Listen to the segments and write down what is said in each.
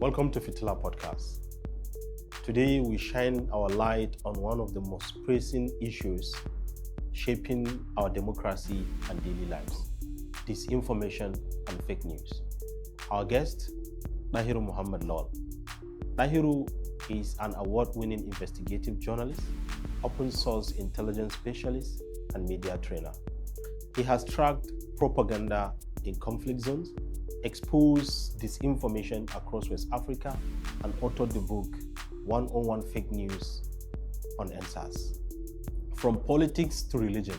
Welcome to Fitila Podcast. Today we shine our light on one of the most pressing issues shaping our democracy and daily lives: disinformation and fake news. Our guest, Dahiru Mohammed Lawal. Dahiru is an award-winning investigative journalist, open source intelligence specialist, and media trainer. He has tracked propaganda in conflict zones, exposed disinformation across West Africa, and authored the book 101 Fake News on NSAS. From politics to religion,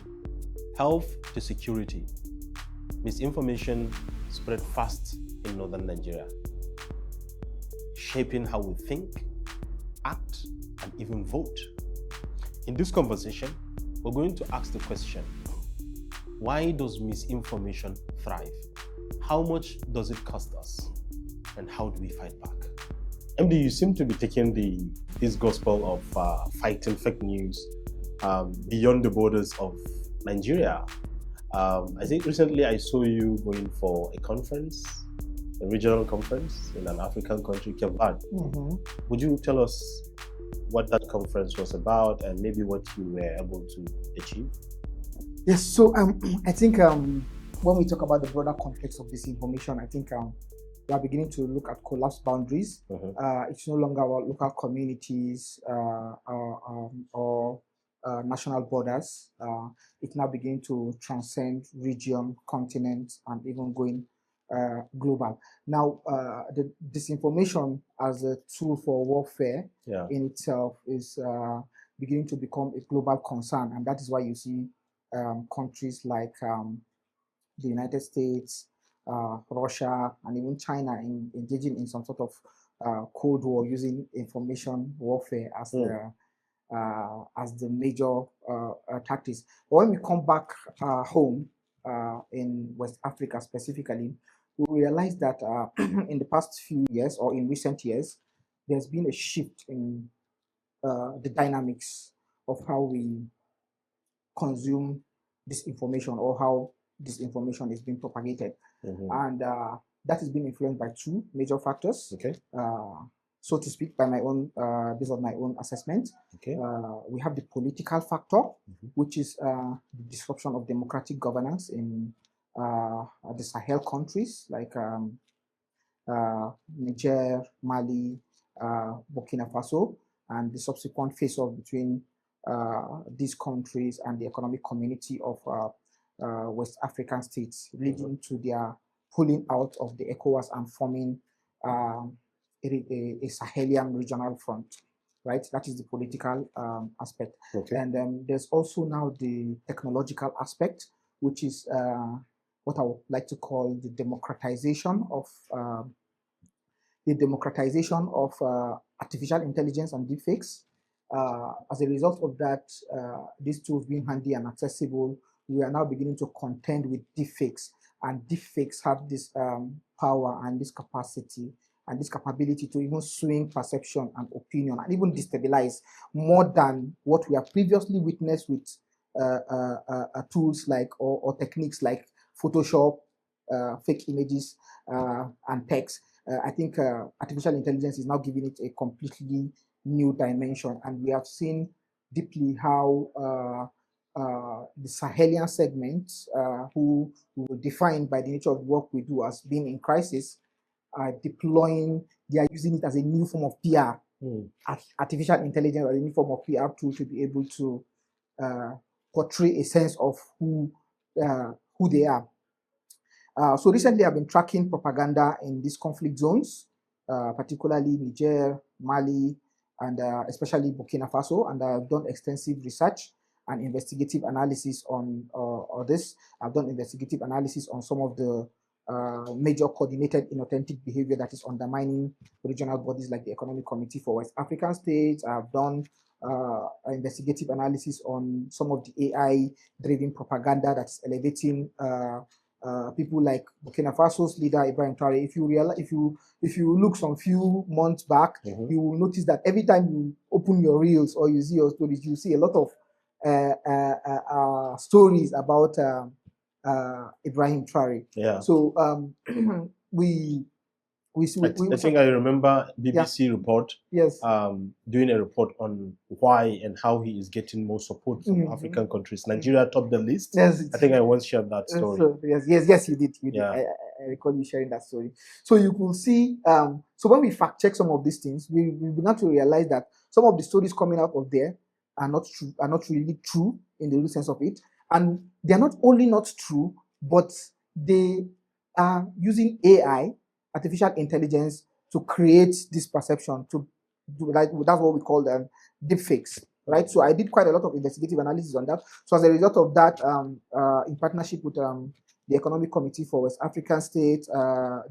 health to security, misinformation spread fast in northern Nigeria, shaping how we think, act, and even vote. In this conversation, we're going to ask the question: why does misinformation thrive? How much does it cost us? And how do we fight back? MD, you seem to be taking this gospel of fighting fake news beyond the borders of Nigeria. I think recently I saw you going for a conference, a regional conference in an African country, Cape Verde. Mm-hmm. Would you tell us what that conference was about and maybe what you were able to achieve? Yes, so I think when we talk about the broader context of disinformation, I think we are beginning to look at collapsed boundaries. Mm-hmm. It's no longer about local communities or national borders. It's now beginning to transcend region, continent, and even going global. Now, the disinformation as a tool for warfare in itself is beginning to become a global concern, and that is why you see countries like the United States, Russia, and even China engaging in some sort of Cold War, using information warfare as the major tactics. But when we come back home in West Africa specifically, we realize that in the past few years, or in recent years, there's been a shift in the dynamics of how we consume this information, or how this information is being propagated. Mm-hmm. And that has been influenced by two major factors, Okay. So to speak, by my own based on my own assessment. Okay. We have the political factor, Mm-hmm. which is the disruption of democratic governance in the Sahel countries like Niger, Mali, Burkina Faso, and the subsequent face-off between these countries and the economic community of West African states, leading to their pulling out of the ECOWAS and forming a Sahelian regional front, right? That is the political aspect. Okay. And there's also now the technological aspect, which is what I would like to call the democratization of artificial intelligence and deepfakes. As a result of that, these tools being handy and accessible, we are now beginning to contend with deepfakes. And deepfakes have this power and this capacity and this capability to even swing perception and opinion, and even destabilize more than what we have previously witnessed with tools like or techniques like Photoshop, fake images, and text. I think artificial intelligence is now giving it a completely new dimension, and we have seen deeply how the Sahelian segment, who we will define by the nature of the work we do as being in crisis, are deploying. They are using it as a new form of PR, artificial intelligence, or a new form of PR tool to be able to portray a sense of who they are. So recently, I've been tracking propaganda in these conflict zones, particularly Niger, Mali, and especially Burkina Faso, and I've done extensive research and investigative analysis on this. I've done investigative analysis on some of the major coordinated inauthentic behavior that is undermining regional bodies like the Economic Committee for West African States. I've done investigative analysis on some of the AI-driven propaganda that's elevating people like Burkina Faso's leader Ibrahim Traore. If you look some few months back, you will notice that every time you open your reels or you see your stories, you see a lot of stories about Ibrahim Traore. Yeah. So we I think I remember BBC report. Yes. Doing a report on why and how he is getting more support from African countries. Nigeria topped the list. Yes, I think I once shared that story. So, yes, you did. Yeah. I recall you sharing that story. So you could see. So when we fact check some of these things, we began to realize that some of the stories coming out of there are not true, are not really true in the real sense of it, and they are not only not true, but they are using AI, artificial intelligence, to create this perception. To do like that's what we call them deepfakes. Right, so I did quite a lot of investigative analysis on that. So as a result of that, in partnership with the Economic Committee for West African States,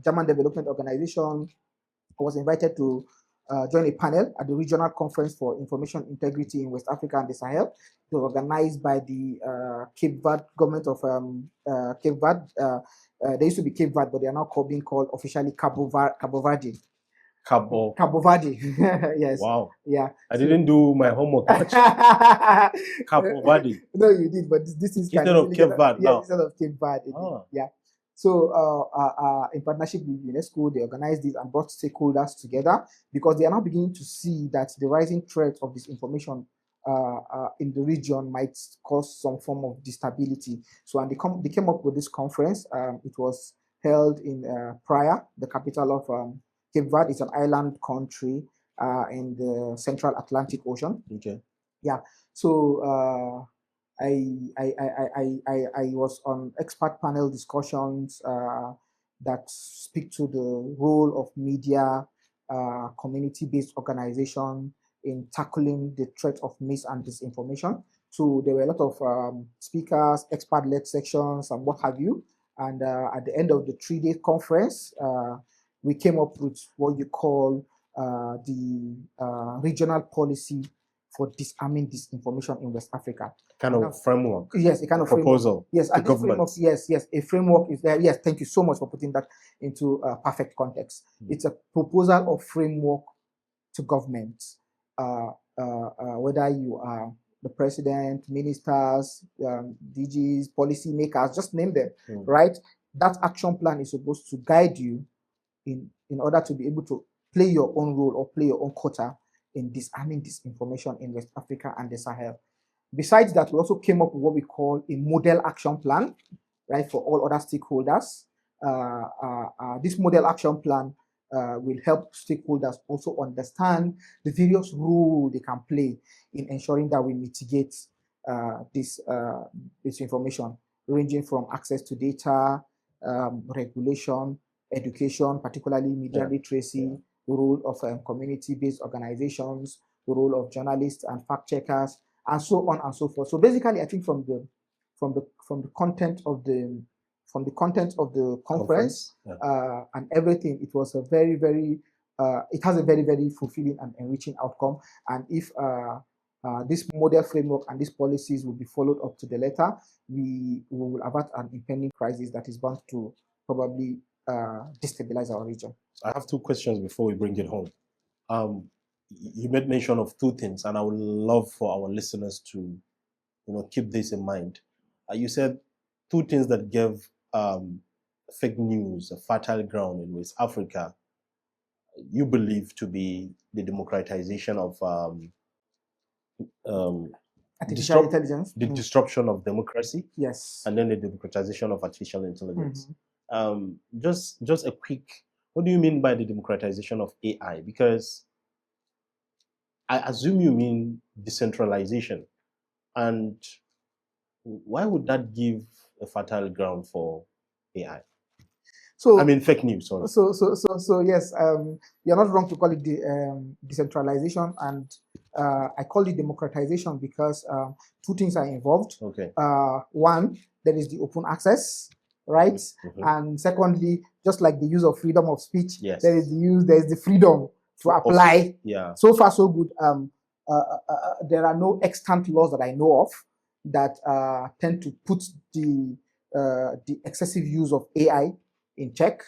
German Development Organization, I was invited to join a panel at the Regional Conference for Information Integrity in West Africa and the Sahel. It was organized by the Cape Verde government of Cape Verde. They used to be Cape Verde, but they are now being called officially Cabo Verde. Cabo Verde. Yes. Wow. Yeah. I didn't do my homework much. Cabo Verde. No, you did, but this is instead of Cape Verde. Yeah, instead of Cape Verde. Oh. Yeah. So, in partnership with UNESCO, they organized this and brought stakeholders together because they are now beginning to see that the rising threat of disinformation in the region might cause some form of instability. So, and they came up with this conference. It was held in Praia, the capital of Cape Verde. Is an island country in the Central Atlantic Ocean. Okay. Yeah. So I was on expert panel discussions that speak to the role of media, community-based organization in tackling the threat of mis and disinformation. So there were a lot of speakers, expert-led sections, and what have you. And at the end of the 3-day conference, we came up with what you call the regional policy for disarming disinformation in West Africa. Kind of framework. Yes, a kind of proposal. Framework. Yes, and this framework, yes, a framework is there. Yes, thank you so much for putting that into perfect context. It's a proposal of framework to governments, whether you are the president, ministers, DGs, policymakers, just name them, right? That action plan is supposed to guide you in order to be able to play your own role or play your own quota in disarming disinformation in West Africa and the Sahel. Besides that, we also came up with what we call a model action plan, right, for all other stakeholders. This model action plan will help stakeholders also understand the various roles they can play in ensuring that we mitigate this information, ranging from access to data, regulation, education, particularly media literacy, the role of community-based organizations, the role of journalists and fact-checkers, and so on and so forth. So basically, I think from the content of the conference and everything, it was a very, very it has a very, very fulfilling and enriching outcome. And if this model framework and these policies will be followed up to the letter, we will avert an impending crisis that is bound to probably destabilize our region. I have 2 questions before we bring it home. You made mention of 2 things, and I would love for our listeners to, keep this in mind. You said 2 things that gave fake news a fertile ground in West Africa. You believe to be the democratization of artificial intelligence, the disruption of democracy, yes, and then the democratization of artificial intelligence. Just a quick, what do you mean by the democratization of AI? Because I assume you mean decentralization, and why would that give a fertile ground for AI? So I mean fake news. Sorry. So yes, you're not wrong to call it decentralization, and I call it democratization because 2 things are involved. Okay. One, there is the open access, right? And secondly, just like the use of freedom of speech, yes, there is the freedom to apply. Yeah. So far, so good. There are no extant laws that I know of that tend to put the excessive use of AI in check,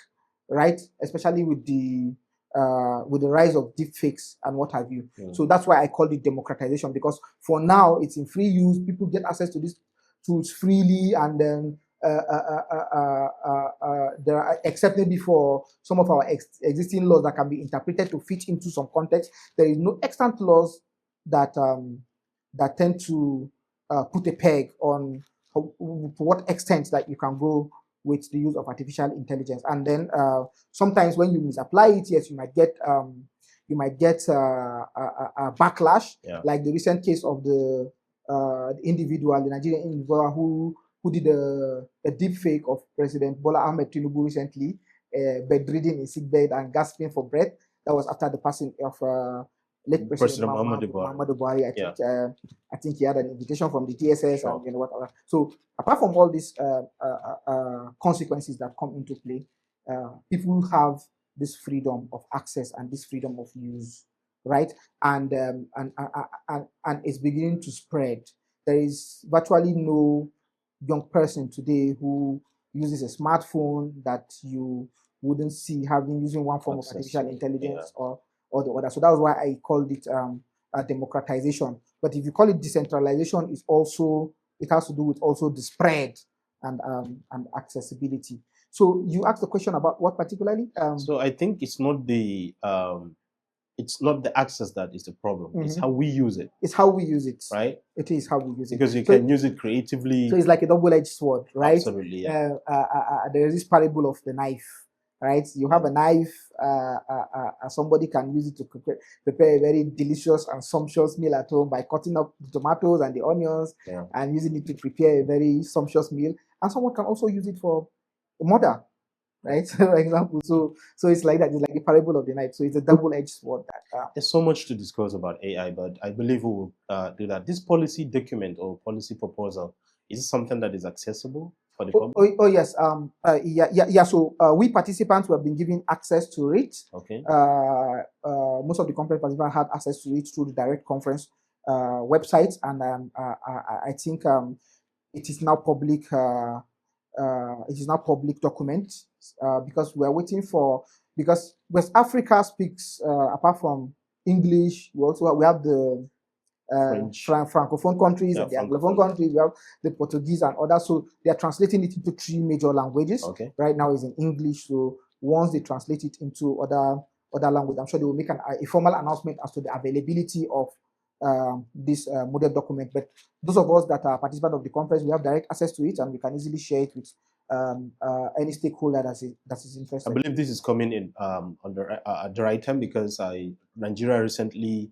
right? Especially with the rise of deepfakes and what have you. So that's why I call it democratization, because for now it's in free use. People get access to these tools freely, and then there are, except maybe for some of our existing laws that can be interpreted to fit into some context, there is no extant laws that that tend to put a peg on to what extent that you can go with the use of artificial intelligence. And then sometimes when you misapply it, yes, you might get a backlash, like the recent case of the individual, the Nigerian individual who did a deep fake of President Bola Ahmed Tinubu recently, bedridden in sickbed and gasping for breath. That was after the passing of late President Muhammadu Buhari. I think he had an invitation from the DSS and whatever. So apart from all these consequences that come into play, people have this freedom of access and this freedom of use, right? And it's beginning to spread. There is virtually no young person today who uses a smartphone that you wouldn't see using one form of artificial intelligence or the other. So that was why I called it a democratization. But if you call it decentralization, it has to do with also the spread and accessibility. So you asked the question about what particularly? So I think it's not the access that is the problem. Mm-hmm. It's how we use it. It's how we use it. Right? It is how we use it. Because you can use it creatively. So it's like a double-edged sword, right? Absolutely, yeah. There is this parable of the knife, right? You have a knife, somebody can use it to prepare a very delicious and sumptuous meal at home by cutting up the tomatoes and the onions and using it to prepare a very sumptuous meal. And someone can also use it for a murder, right? For example, so it's like that. It's like the parable of the knife. So it's a double-edged sword. There's so much to discuss about AI, but I believe we will do that. This policy document or policy proposal, is it something that is accessible for the public? Oh yes. So we participants have been given access to it. Okay. Most of the conference participants had access to it through the direct conference website, and I think it is now public. It is now public document because we are waiting because West Africa speaks apart from English, we have the francophone countries and the anglophone countries. We have the Portuguese and others. So they are translating it into 3 major languages. Okay. Right now is in English. So once they translate it into other language, I'm sure they will make a formal announcement as to the availability of this model document. But those of us that are participants of the conference, we have direct access to it, and we can easily share it with any stakeholder that is interested. I believe this is coming in at the right time because Nigeria recently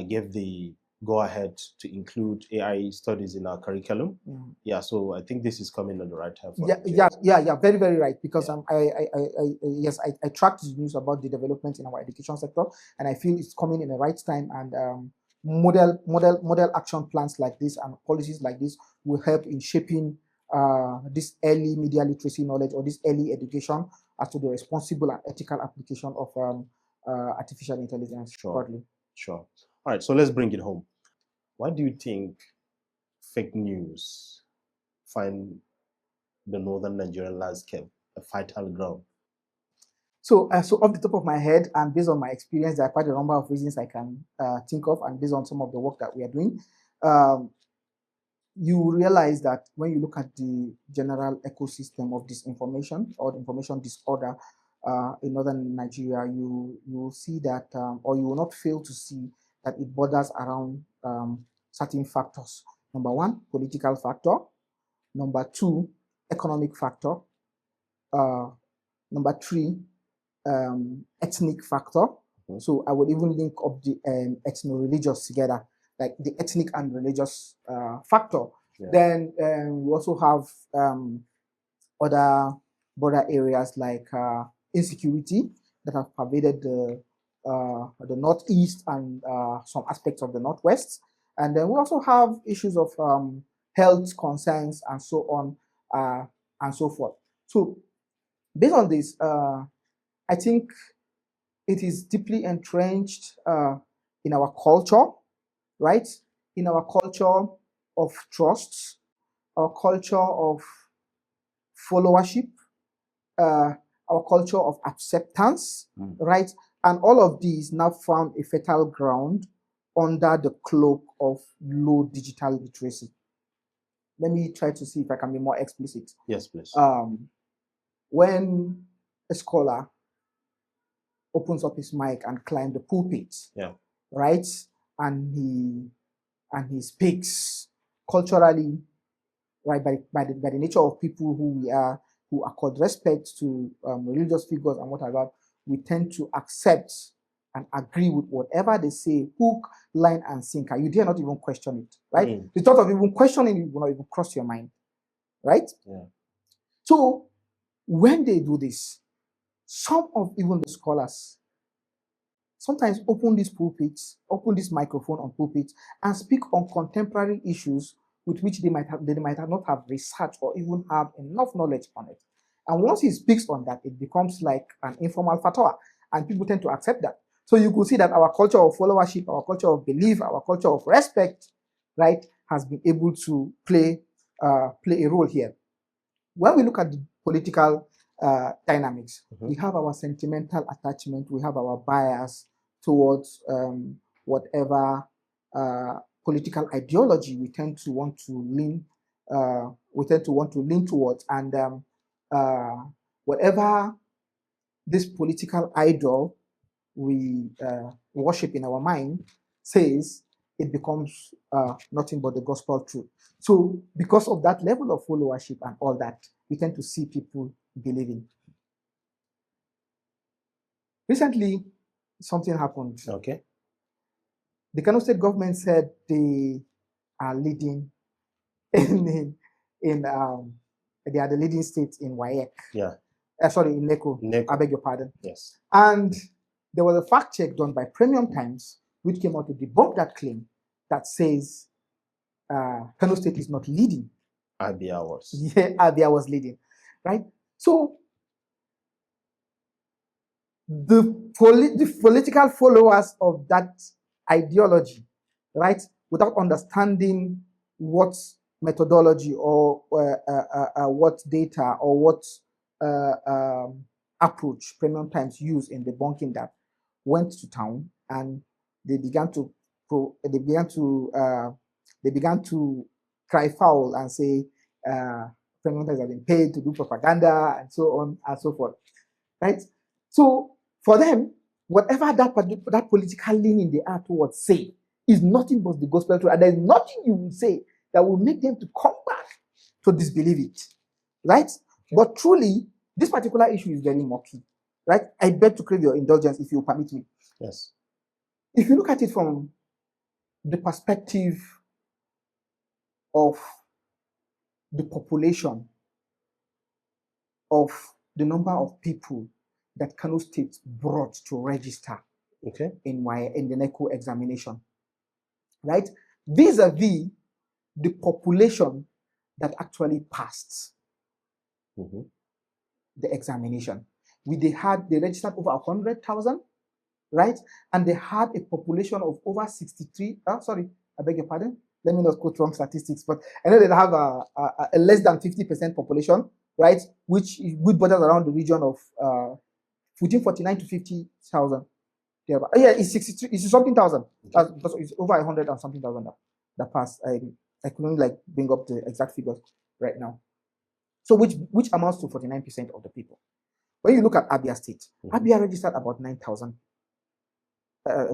gave the go-ahead to include AI studies in our curriculum. Mm. Yeah, so I think this is coming at the right time. Very, very right. Because I tracked the news about the development in our education sector, and I feel it's coming in the right time. And model action plans like this and policies like this will help in shaping this early media literacy knowledge or this early education as to the responsible and ethical application of artificial intelligence. Sure. All right, so let's bring it home. Why do you think fake news find the northern Nigerian landscape a fertile ground? So off the top of my head, and based on my experience, there are quite a number of reasons I can think of, and based on some of the work that we are doing, you realize that when you look at the general ecosystem of disinformation or information disorder in northern Nigeria, you will see that, or you will not fail to see that it borders around certain factors. Number 1, political factor. Number 2, economic factor. Number 3, ethnic factor. Mm-hmm. So I would even link up the ethno-religious together, like the ethnic and religious factor. Yeah. Then we also have other border areas like insecurity that have pervaded the northeast and some aspects of the northwest. And then we also have issues of health concerns and so on and so forth. So based on this, I think it is deeply entrenched in our culture, right? In our culture of trust, our culture of followership, our culture of acceptance, right? And all of these now found a fertile ground under the cloak of low digital literacy. let me try to see if I can be more explicit. Yes, please. When a scholar opens up his mic and climbs the pulpit, Yeah. right, and he speaks culturally, right, by the nature of people who we are, who accord respect to religious figures and whatever, we tend to accept and agree with whatever they say, hook, line, and sinker. You dare not even question it, right? The thought of even questioning it will not even cross your mind, right? Yeah. So when they do this, some of even the scholars sometimes open these pulpits, open this microphone on pulpits, and speak on contemporary issues with which they might not have researched or even have enough knowledge on it. And once he speaks on that, it becomes like an informal fatwa, and people tend to accept that. So you could see that our culture of followership, our culture of belief, our culture of respect, right, has been able to play a role here. When we look at the political dynamics, we have our sentimental attachment, we have our bias towards whatever political ideology we tend to want to lean towards, and whatever this political idol we worship in our mind says, it becomes nothing but the gospel truth. So because of that level of followership and all that, we tend to see people believing. Recently, something happened. Okay. The Kano State government said they are leading they are the leading state in WAEC. Yeah. Sorry, in NECO. I beg your pardon. Yes. And there was a fact check done by Premium Times, which came out to debunk that claim that says Kano State is not leading. Abia was. Yeah, Abia was leading, right? So the political followers of that ideology, right, without understanding what methodology or what data or what approach Premium Times used in debunking that, went to town and they began to cry foul and say Premium Times have been paid to do propaganda and so on and so forth, right? So for them, whatever that political leaning they are towards say is nothing but the gospel truth, and there's nothing you will say that will make them to come back to disbelieve it, right? But truly, this particular issue is very murky, right? I beg to crave your indulgence if you permit me. Yes. If you look at it from the perspective of the population, of the number of people that Kano State brought to register in the NECO examination, right? Vis-a-vis the population that actually passed the examination. They registered over 100,000, right? And they had a population of over 63. Sorry, I beg your pardon. Let me not quote wrong statistics, but I know they have a less than 50% population, right? Which borders around the region of between 49 to 50,000. Yeah, it's 63. It's something thousand. It's over 100 and something thousand that passed. I couldn't bring up the exact figures right now. So which amounts to 49% of the people. When you look at Abia State, Abia registered about 9,000,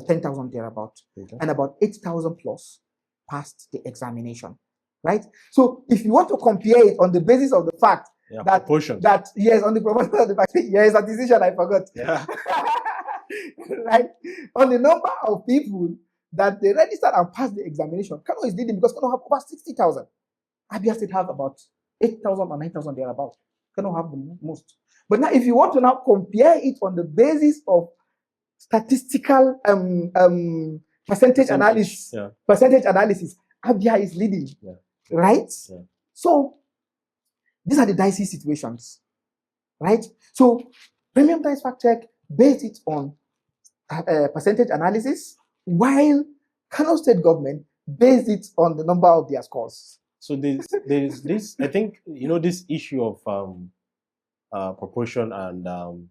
10,000 thereabout, and about 8,000 plus passed the examination, right? So if you want to compare it on the basis of the fact that yes, on the proportion of the fact, yes, a decision I forgot. Yeah. Right? On the number of people that they registered and passed the examination, Kano is leading because Kano have over 60,000. Abia State have about 8,000 or 9,000 thereabout. Kano have the most. But now, if you want to now compare it on the basis of statistical percentage analysis, Abia is leading, right? Yeah. So these are the dicey situations, right? So Premium Times Fact Check based it on percentage analysis, while Kano State government based it on the number of their scores. So there's this, I think, this issue of proportion and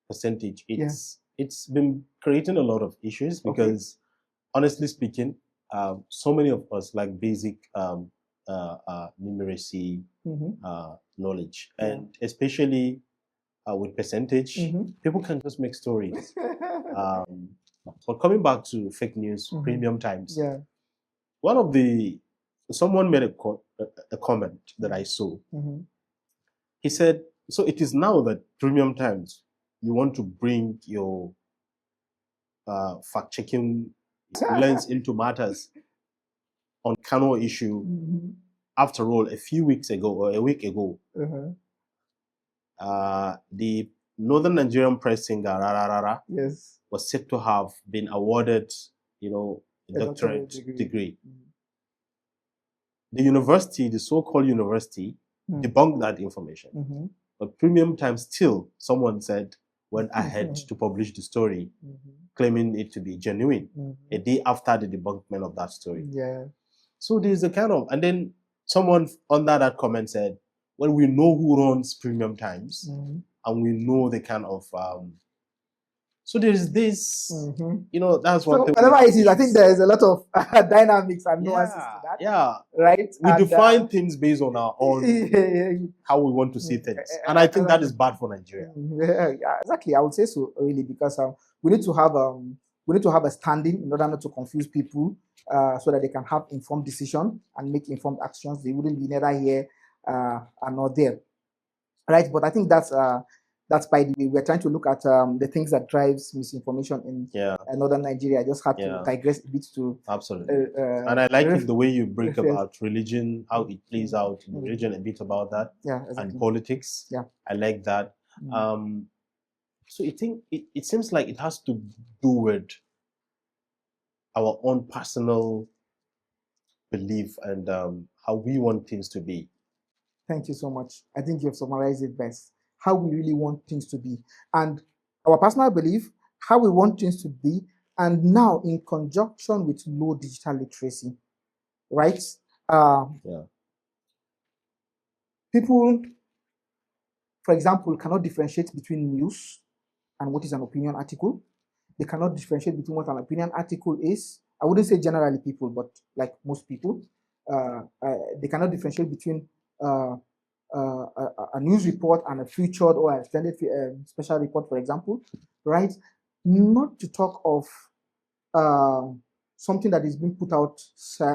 percentage. It's been creating a lot of issues because, honestly speaking, so many of us like basic numeracy Mm-hmm. knowledge, Yeah. and especially with percentage, Mm-hmm. people can just make stories. But coming back to fake news, Mhm. premium times, Yeah. someone made a comment that I saw. Mm-hmm. He said, so it is now that premium times, you want to bring your fact-checking lens into matters on Kano issue. Mm-hmm. After all, a few weeks ago or a week ago, Uh-huh. the Northern Nigerian press singer Rararara Yes. was said to have been awarded, a doctorate degree. Mm-hmm. The university, the so-called university, debunked that information. Mm-hmm. But Premium Times still, someone said, went ahead to publish the story, claiming it to be genuine, a day after the debunkment of that story. Yeah. So there's a kind of, and then someone under that comment said, well, we know who runs Premium Times, and we know the kind of, so there's this, that's one So thing. whatever it is, I think there is a lot of dynamics and nuances to that. Yeah. Right? We define things based on our own, how we want to see things. And I think that is bad for Nigeria. Yeah, exactly. I would say so, really, because we need to have a standing in order not to confuse people, so that they can have informed decision and make informed actions. They wouldn't be neither here and not there. Right? But I think that's by the way. We're trying to look at the things that drives misinformation in northern Nigeria. I just had to digress a bit to absolutely. And I like the way you break about religion, how it plays out in religion, a bit about that, exactly. and politics. Yeah, I like that. So it seems like it has to do with our own personal belief and how we want things to be. Thank you so much. I think you've summarized it best. How we really want things to be, and our personal belief, how we want things to be, and now in conjunction with low digital literacy, right? People, for example, cannot differentiate between news and what is an opinion article. They cannot differentiate between what an opinion article is. I wouldn't say generally people, but like most people, they cannot differentiate between a news report and a featured or extended special report, for example, right? Not to talk of something that is being put out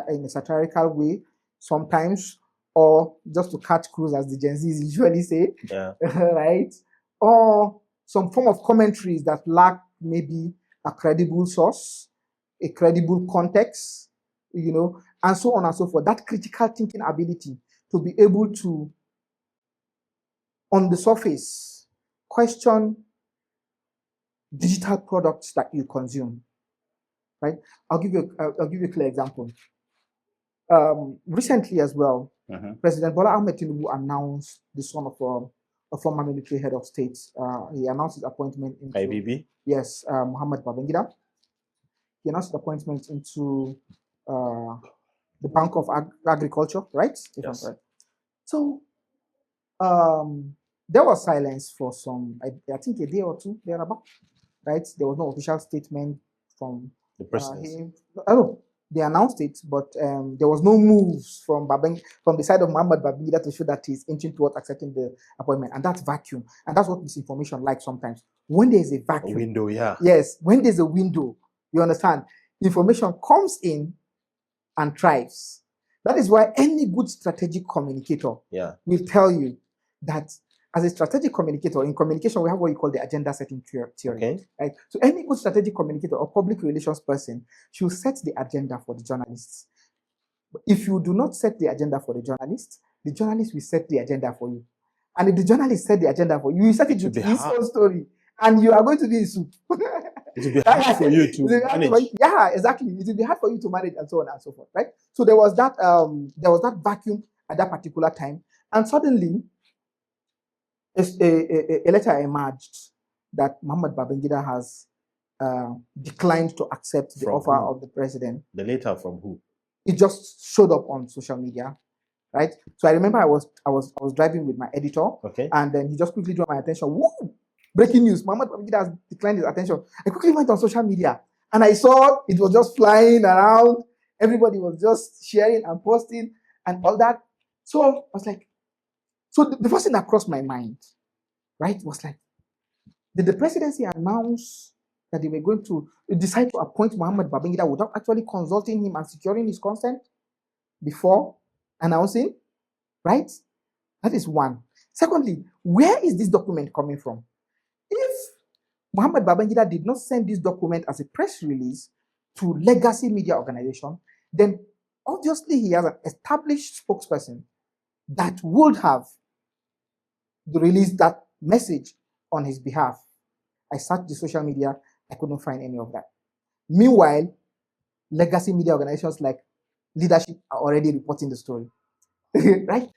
in a satirical way sometimes, or just to catch crews, as the Gen Zs usually say, right? Or some form of commentaries that lack maybe a credible source, a credible context, and so on and so forth. That critical thinking ability to be able to, on the surface, question digital products that you consume, right? I'll give you a clear example. Recently as well, President Bola Ahmed Tinubu announced the son of a former military head of state. He announced his appointment into IBB? Yes, Muhammad Babangida. He announced his appointment into the Bank of Agriculture, right? If yes. I'm correct. So there was silence for some, I think, a day or two thereabout, right? There was no official statement from the president. him. They announced it, but there was no moves from the side of Muhammad Babangida to show that he's inching towards accepting the appointment, and that's vacuum, and that's what misinformation like sometimes. When there is a vacuum, a window, yes, when there's a window, you understand, information comes in and thrives. That is why any good strategic communicator will tell you that as a strategic communicator, in communication, we have what you call the agenda setting theory. Okay. Right? So any good strategic communicator or public relations person should set the agenda for the journalists. If you do not set the agenda for the journalists will set the agenda for you. And if the journalist set the agenda for you, you set it with his own story. And you are going to be in soup. It will be hard for you to manage. Yeah, exactly. It will be hard for you to manage, and so on and so forth, right? So there was that vacuum at that particular time, and suddenly a letter emerged that Muhammad Babangida has declined to accept the offer of the president. The letter from who? It just showed up on social media, right? So I remember I was driving with my editor, and then he just quickly drew my attention. Woo! Breaking news: Muhammad Babangida has declined his attention. I quickly went on social media, and I saw it was just flying around. Everybody was just sharing and posting, and all that. So I was like, so the first thing that crossed my mind, right, was like, did the presidency announce that they were going to decide to appoint Mohammed Babangida without actually consulting him and securing his consent before announcing? Right? That is one. Secondly, where is this document coming from? If Mohammed Babangida did not send this document as a press release to legacy media organization, then obviously he has an established spokesperson that would have released that message on his behalf. I searched the social media, I couldn't find any of that. Meanwhile, legacy media organizations like Leadership are already reporting the story. Right?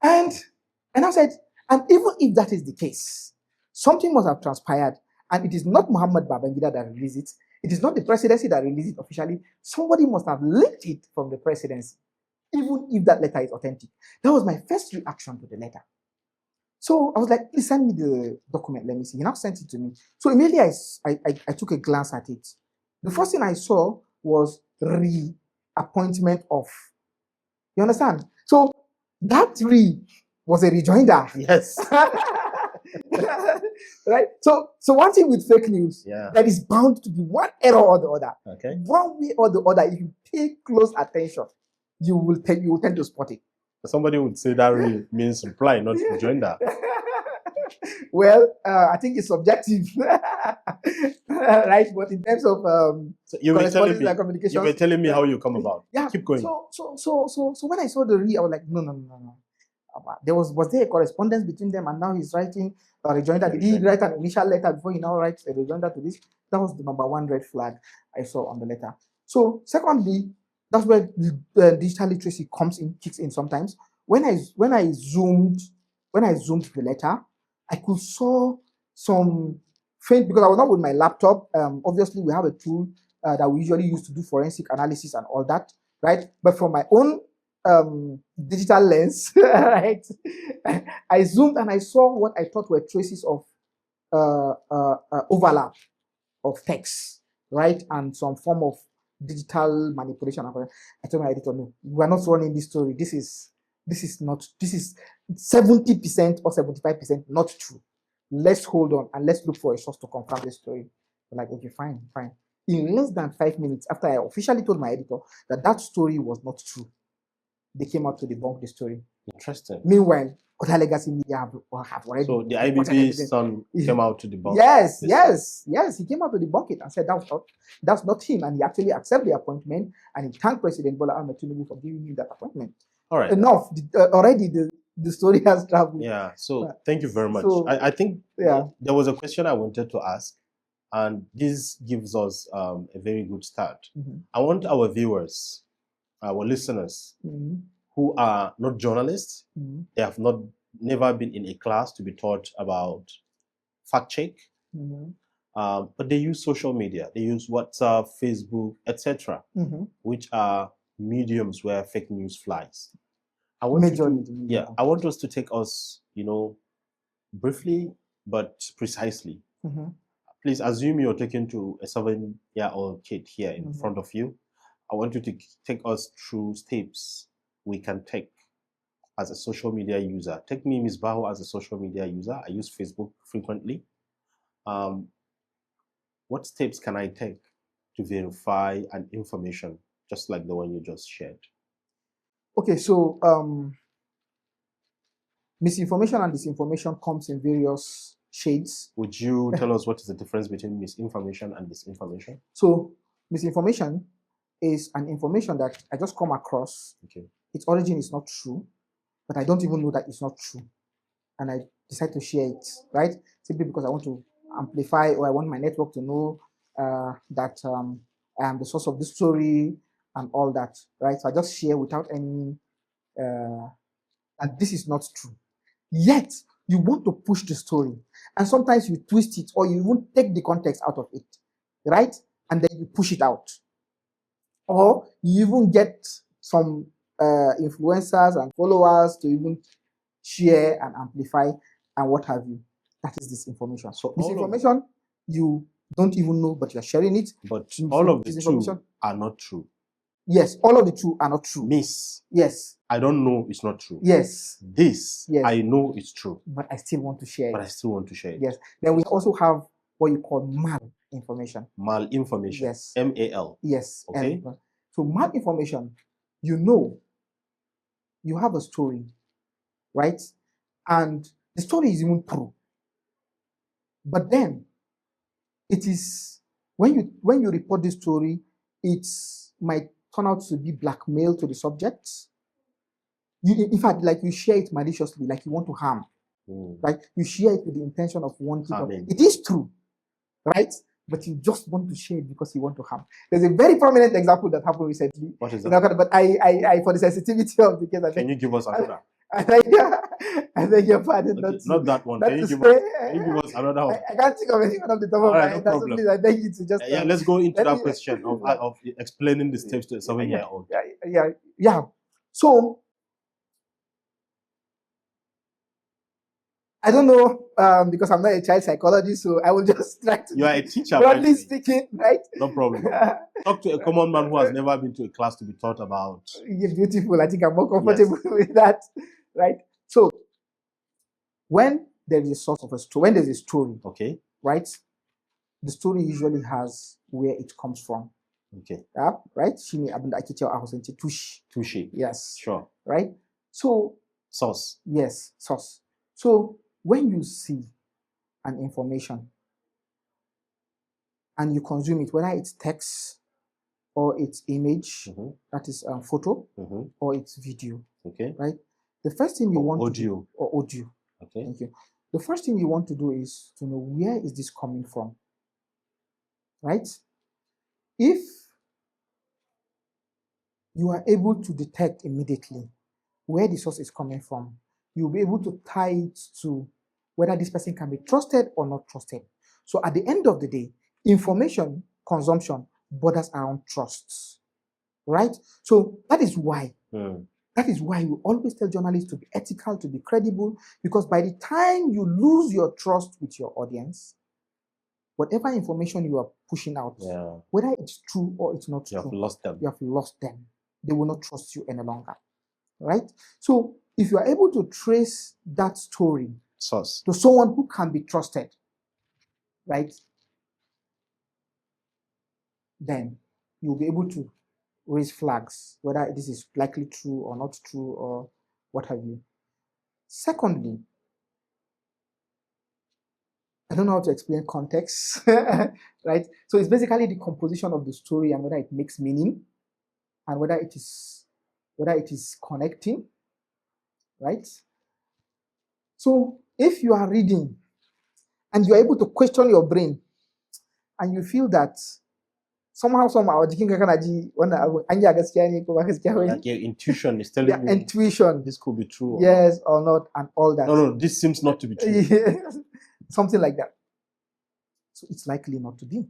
And I said, and even if that is the case, something must have transpired, and it is not Mohammed Babangida that released it. It is not the presidency that released it officially. Somebody must have leaked it from the presidency, even if that letter is authentic. That was my first reaction to the letter. So I was like, please send me the document. Let me see. He now sent it to me. So immediately I took a glance at it. The first thing I saw was reappointment of. You understand? So that was a rejoinder. Yes. Right? So one thing with fake news, there is bound to be one error or the other. Okay. One way or the other, if you pay close attention, you will tend to spot it. Somebody would say that means reply, not rejoinder. Well, I think it's subjective, right? But in terms of so you were telling me how you come about. Yeah. Keep going. So when I saw the I was like, no. Was there a correspondence between them, and now he's writing a rejoinder? Did he write an initial letter before he now writes a rejoinder to this? That was the number one red flag I saw on the letter. So secondly, that's where digital literacy kicks in sometimes. When I zoomed the letter, I could saw some faint, because I was not with my laptop. Obviously, we have a tool that we usually use to do forensic analysis and all that, right? But from my own digital lens, right, I zoomed and I saw what I thought were traces of overlap of text, right, and some form of digital manipulation. I told my editor, no, we are not running this story. This is 70% or 75% not true. Let's hold on and let's look for a source to confirm this story. I'm like, okay, fine. In less than 5 minutes after I officially told my editor that story was not true, they came out to debunk the story. Interesting. Meanwhile, other legacy media have already. So the IBB's son came out to debunk. Yes. He came out to debunk it and said that's not him, and he actually accepted the appointment, and he thanked President Bola Ahmed Tinubu for giving him that appointment. All right. Enough. Already the story has traveled. Yeah. So thank you very much. So, I think there was a question I wanted to ask, and this gives us a very good start. Mm-hmm. I want our viewers, our listeners, who are not journalists, they have never been in a class to be taught about fact check, but they use social media. They use WhatsApp, Facebook, etc., which are mediums where fake news flies. I want us to take us, briefly but precisely. Please assume you're talking to a 7-year-old kid here in front of you. I want you to take us through steps we can take as a social media user. Take me, Ms. Baho, as a social media user. I use Facebook frequently. What steps can I take to verify an information just like the one you just shared? Okay, so misinformation and disinformation comes in various shades. Would you tell us what is the difference between misinformation and disinformation? So misinformation is an information that I just come across. Okay. Its origin is not true, but I don't even know that it's not true, and I decide to share it, right? Simply because I want to amplify, or I want my network to know that I am the source of this story and all that, right? So I just share without any, and this is not true. Yet you want to push the story, and sometimes you twist it, or you even take the context out of it, right? And then you push it out, or you even get some influencers and followers to even share and amplify and what have you. That is disinformation. So misinformation, you don't even know, but you're sharing it. But all of the two are not true. Yes, all of the two are not true. Miss, Yes. I don't know it's not true. Yes. This, Yes. I know it's true. But I still want to share it. But I still want to share it. Yes. Then we also have what you call malinformation. Malinformation. Yes. M-A-L. Yes. Okay. So malinformation, you have a story, right? And the story is even true. But then it is when you report this story, it might turn out to be blackmail to the subject. In fact, like you share it maliciously, like you want to harm. Like you share it with the intention of wanting to. It is true, right? But you just want to share it because you want to harm. There's a very prominent example that happened recently. What is that? But I for the sensitivity of the case, can you give us another? I think your pardon. Okay, not that one. Can you give us another one? I can't think of anything off the top of my head. No problem. Please, I beg you to just. Let's go into that question of explaining the steps to a 7-year-old. Yeah. So I don't know because I'm not a child psychologist, so I will just try to. You are a teacher, broadly speaking, right? No problem. Talk to a common man who has never been to a class to be taught about. You're beautiful. I think I'm more comfortable with that, right? So when there is a source of a story, when there's a story, okay, right? The story usually has where it comes from. Okay. Right? Shimi abunda akitia ahosenti tushi. Yes. Sure. Right? So source. Yes, source. So when you see an information and you consume it, whether it's text or it's image, that is photo, or it's video. Okay. Right? The first thing you want audio. To do, or audio. Okay. Thank you. The first thing you want to do is to know where is this coming from. Right? If you are able to detect immediately where the source is coming from, you'll be able to tie it to whether this person can be trusted or not trusted. So at the end of the day, information consumption borders around trust, right? So that is why we always tell journalists to be ethical, to be credible, because by the time you lose your trust with your audience, whatever information you are pushing out, whether it's true or it's not true, you have lost them. You have lost them. They will not trust you any longer, right? So if you are able to trace that story source to someone who can be trusted, right, then you'll be able to raise flags, whether this is likely true or not true or what have you. Secondly, I don't know how to explain context, right? So it's basically the composition of the story and whether it makes meaning and whether it is connecting, right? So if you are reading and you're able to question your brain and you feel that somehow like your intuition is telling you intuition this could be true or not and all that. No, this seems not to be true. Something like that. So it's likely not to be,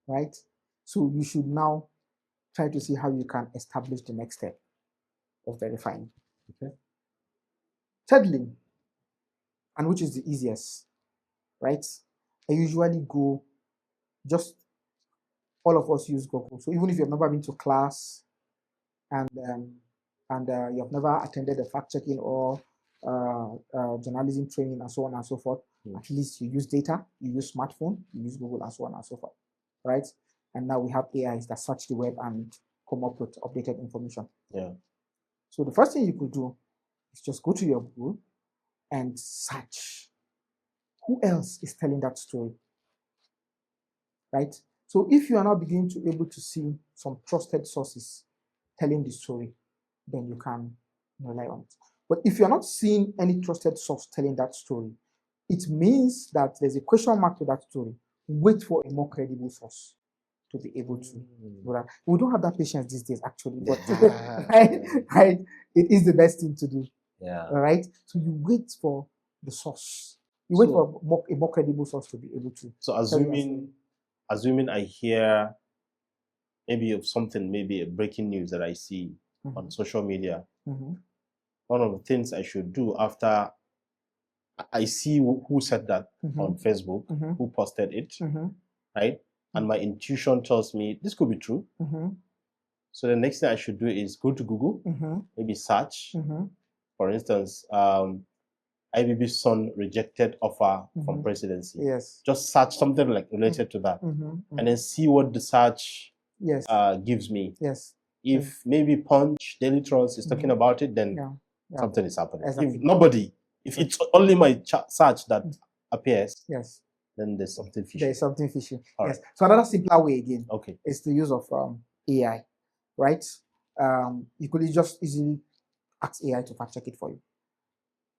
right? So you should now try to see how you can establish the next step of verifying. Okay. Thirdly, and which is the easiest, right? I usually go, just all of us use Google. So even if you've never been to class and you have never attended a fact-checking or journalism training and so on and so forth, at least you use data, you use smartphone, you use Google and so on and so forth, right? And now we have AIs that search the web and come up with updated information. Yeah. So the first thing you could do is just go to your Google and search who else is telling that story, right? So if you are now beginning to able to see some trusted sources telling the story, then you can rely on it. But if you're not seeing any trusted source telling that story, it means that there's a question mark to that story. Wait for a more credible source to be able to do that. We don't have that patience these days, actually, but right? It is the best thing to do. Yeah. All right. So you wait for the source. You wait for a more credible source to be able to. So assuming I hear maybe of something, maybe a breaking news that I see on social media, one of the things I should do after I see who said that on Facebook, who posted it, right? And my intuition tells me this could be true. So the next thing I should do is go to Google, maybe search. For instance, IBB Son rejected offer from presidency. Yes. Just search something like related to that, and then see what the search gives me. Yes. If maybe Punch, Daily Trust is talking about it, then something is happening. Exactly. If it's only my search that appears, yes, then there's something fishy. There's something fishy. All yes. right. So another simpler way again Okay. is the use of AI, right? You could just easily ask AI to fact check it for you.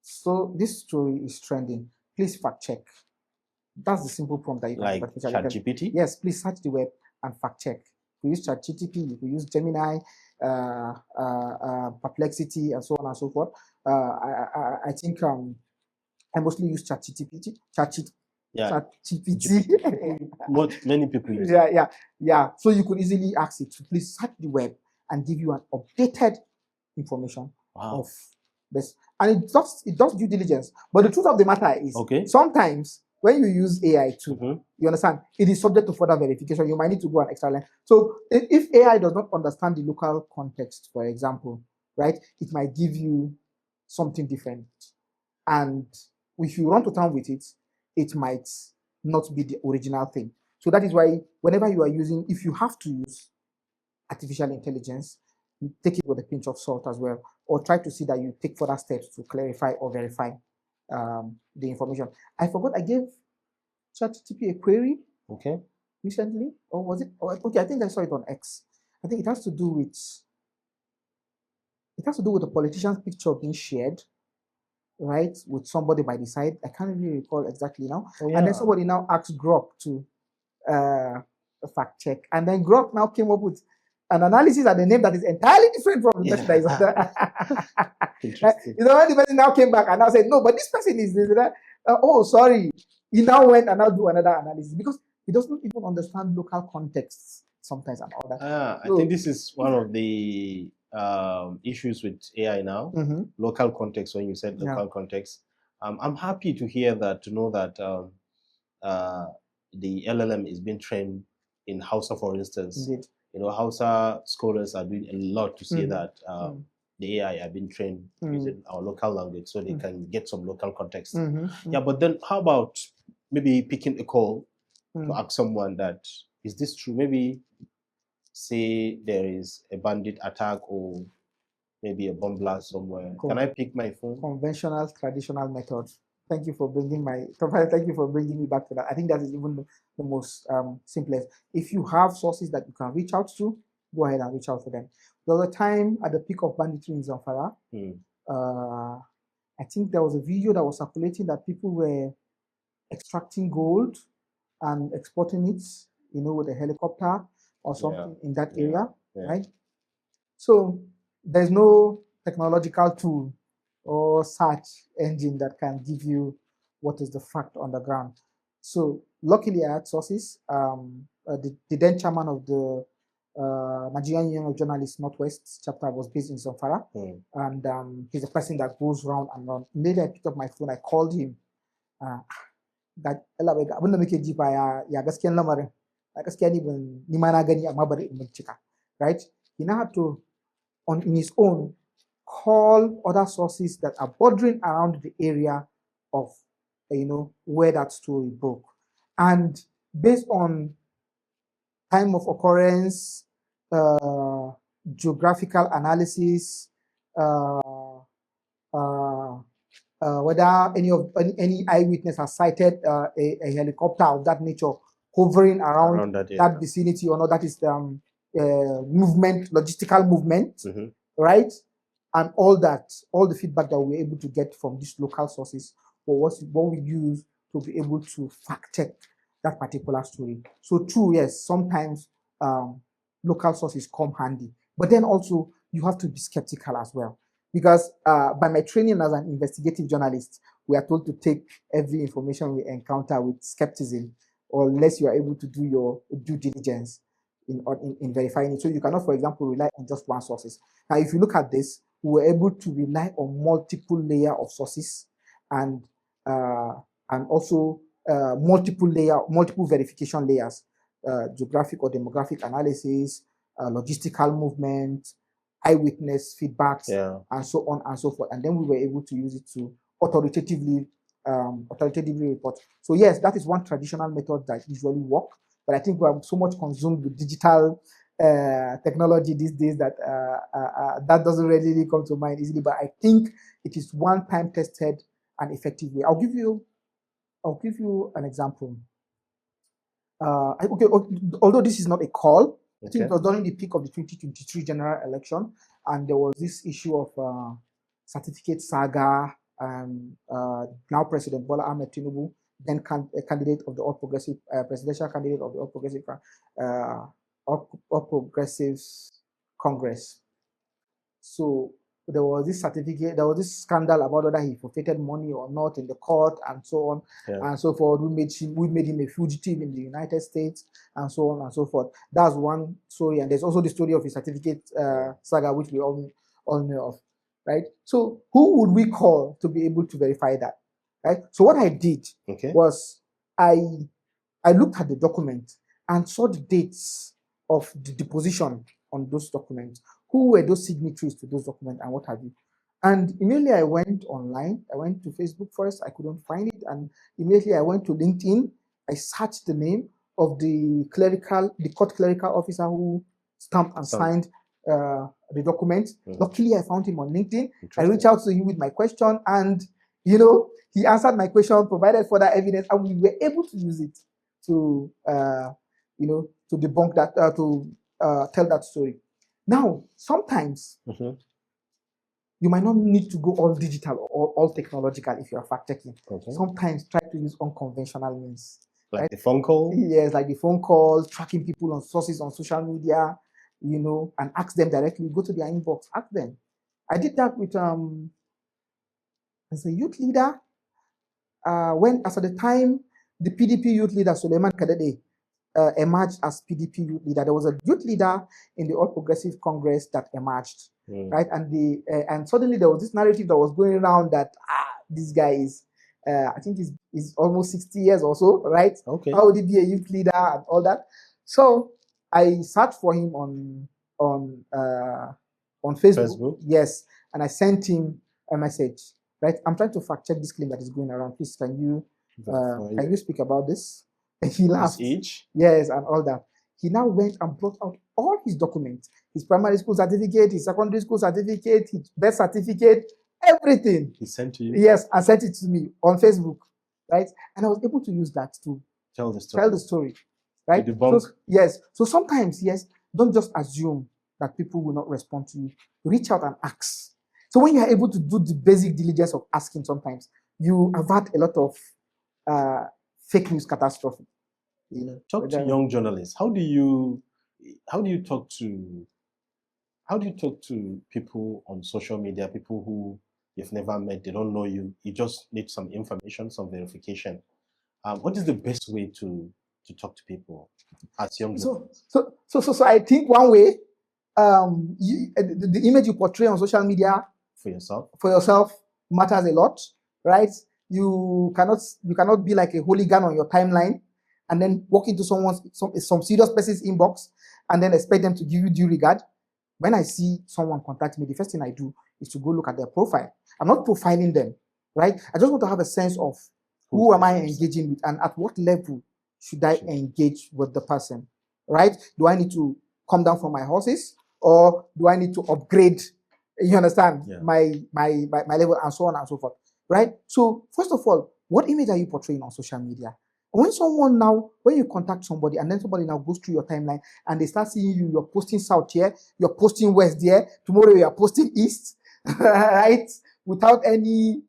So this story is trending. Please fact check. That's the simple prompt that you can Like put. ChatGPT? Yes, please search the web and fact check. You use ChatGPT, you could use Gemini, Perplexity, and so on and so forth. I think I mostly use ChatGPT. ChatGPT. Many people use Yeah. So you could easily ask it to please search the web and give you an updated information of this. And it does due diligence. But the truth of the matter is, sometimes when you use AI too, you understand, it is subject to further verification. You might need to go an extra line. So if AI does not understand the local context, for example, right, it might give you something different. And if you run to town with it, it might not be the original thing. So that is why whenever you are using, if you have to use artificial intelligence, you take it with a pinch of salt as well, or try to see that you take further steps to clarify or verify the information. I forgot, I gave ChatGPT a query recently, or was it? Okay, I think I saw it on X. I think it has to do with a politician's picture being shared, right, with somebody by the side. I can't really recall exactly now. And then somebody now asked Grok to fact check, and then Grok now came up with an analysis and a name that is entirely different from the person that is on there. When the person now came back and now said, no, but this person is this. Oh, sorry. He now went and now do another analysis because he doesn't even understand local contexts sometimes and all that. I think this is one of the issues with AI now. Local context. When you said local context, I'm happy to hear that, to know that the LLM is being trained in Hausa, for instance. Indeed. Hausa scholars are doing a lot to see that the AI have been trained using our local language so they can get some local context. Yeah, but then how about maybe picking a call to ask someone that, is this true? Maybe say there is a bandit attack or maybe a bomb blast somewhere. Can I pick my phone? Conventional, traditional methods. Thank you for bringing me back to that. I think that is even the most simplest. If you have sources that you can reach out to, go ahead and reach out to them. There was a time at the peak of banditry in Zamfara. I think there was a video that was circulating that people were extracting gold and exporting it, with a helicopter or something in that area, right? So there's no technological tool or search engine that can give you what is the fact on the ground. So luckily I had sources. The then chairman of the Nigerian Union of Journalists Northwest chapter was based in Zamfara, and he's a person that goes round and round. Immediately I picked up my phone, I called him. That abin da muke jifa ya gaskiyan lamarin, gaskiya ni ma na gani amma bari in bincika, right? He now had to, in his own, call other sources that are bordering around the area of, where that story broke. And based on time of occurrence, geographical analysis, whether any eyewitness has cited a helicopter of that nature hovering around that vicinity or not, that is logistical movement, right? And all the feedback that we were able to get from these local sources was what we use to be able to fact check that particular story. So true, yes, sometimes local sources come handy, but then also you have to be skeptical as well. Because by my training as an investigative journalist, we are told to take every information we encounter with skepticism, or unless you are able to do your due diligence in verifying it. So you cannot, for example, rely on just one sources. Now, if you look at this, we were able to rely on multiple layer of sources and also multiple verification layers, geographic or demographic analysis, logistical movement, eyewitness feedbacks, Yeah. and so on and so forth. And then we were able to use it to authoritatively report. So yes, that is one traditional method that usually work. But I think we are so much consumed with digital technology these days that that doesn't really come to mind easily. But I think it is one time tested and effective way. I'll give you an example. Although this is not a call, I think it was during the peak of the 2023 general election, and there was this issue of certificate saga, and now President Bola Ahmed Tinubu, then candidate of the All Progressive presidential candidate of the All Progressives Congress. So there was this scandal about whether he forfeited money or not in the court and so on and so forth. We made him a fugitive in the United States and so on and so forth. That's one story. And there's also the story of his certificate saga, which we all know of, right? So who would we call to be able to verify that, right? So what I did was I looked at the document and saw the dates of the deposition on those documents. Who were those signatories to those documents and what have you? And immediately I went online. I went to Facebook first. I couldn't find it. And immediately I went to LinkedIn. I searched the name of the court clerical officer who stamped and signed the document. Luckily, I found him on LinkedIn. I reached out to him with my question, and he answered my question, provided further evidence, and we were able to use it to to debunk that, to tell that story. Now, sometimes you might not need to go all digital or all technological if you are fact checking. Sometimes try to use unconventional means. Like the phone call? Yes, like the phone call, tracking people on sources on social media, and ask them directly. Go to their inbox, ask them. I did that with as a youth leader. As at the time, the PDP youth leader Suleiman Kadede emerged as PDP youth leader. There was a youth leader in the All Progressive Congress that emerged, right? And suddenly there was this narrative that was going around that this guy is, I think he's almost 60 years or so, right? Okay. How would he be a youth leader and all that? So I searched for him on Facebook. Yes, and I sent him a message. Right, I'm trying to fact check this claim that is going around. Please, can you speak about this? And he laughed. His age? Yes, and all that. He now went and brought out all his documents, his primary school certificate, his secondary school certificate, his birth certificate, everything. He sent to you? Yes, and sent it to me on Facebook, right? And I was able to use that to tell the story, right? So sometimes, don't just assume that people will not respond to you. Reach out and ask. So when you are able to do the basic diligence of asking, sometimes you avert a lot of fake news catastrophe. Talk to young journalists. How do you talk to people on social media, people who you've never met, they don't know you, you just need some information, some verification. What is the best way to talk to people as young journalists? So I think one way, the image you portray on social media for yourself matters a lot, right? You cannot be like a hooligan on your timeline and then walk into some serious person's inbox and then expect them to give you due regard. When I see someone contact me, the first thing I do is to go look at their profile. I'm not profiling them, right? I just want to have a sense of who am I engaging with and at what level should I engage with the person, right? Do I need to come down from my horses or do I need to upgrade? You understand? Yeah. My level and so on and so forth, right? So first of all, what image are you portraying on social media? When you contact somebody and then somebody now goes through your timeline and they start seeing you're posting south here, you're posting west there, tomorrow you're posting east, right? Without any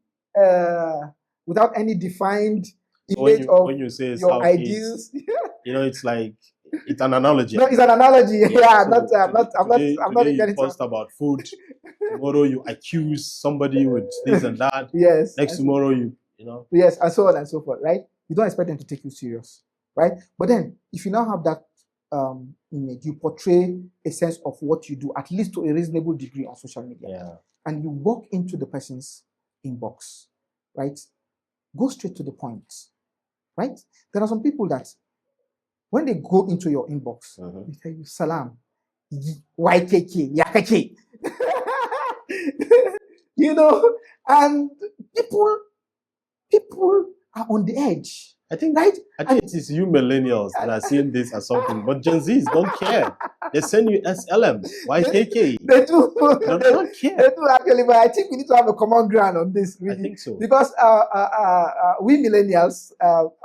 defined image of when you say your ideals. It's like it's an analogy. No, it's an analogy. Yeah, I'm not you post about food. Tomorrow you accuse somebody with this and that. Yes. Next tomorrow you Yes, and so on and so forth, right? You don't expect them to take you serious, right? But then, if you now have that image, you portray a sense of what you do, at least to a reasonable degree on social media, and you walk into the person's inbox, right? Go straight to the point, right? There are some people that when they go into your inbox, they tell you, "Salam, YKK, Yakake. You know, and people are on the edge. I think Right? it is you millennials that are seeing this as something, but Gen Zs don't care. They send you SLM, YKK. They do. They don't care. They do actually, but I think we need to have a common ground on this. Really, I think so. because we millennials,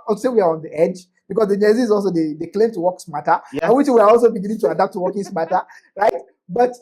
also we are on the edge. Because the Gen Zs also they claim to work smarter, Yeah. and which we are also beginning to adapt to working smarter, right? But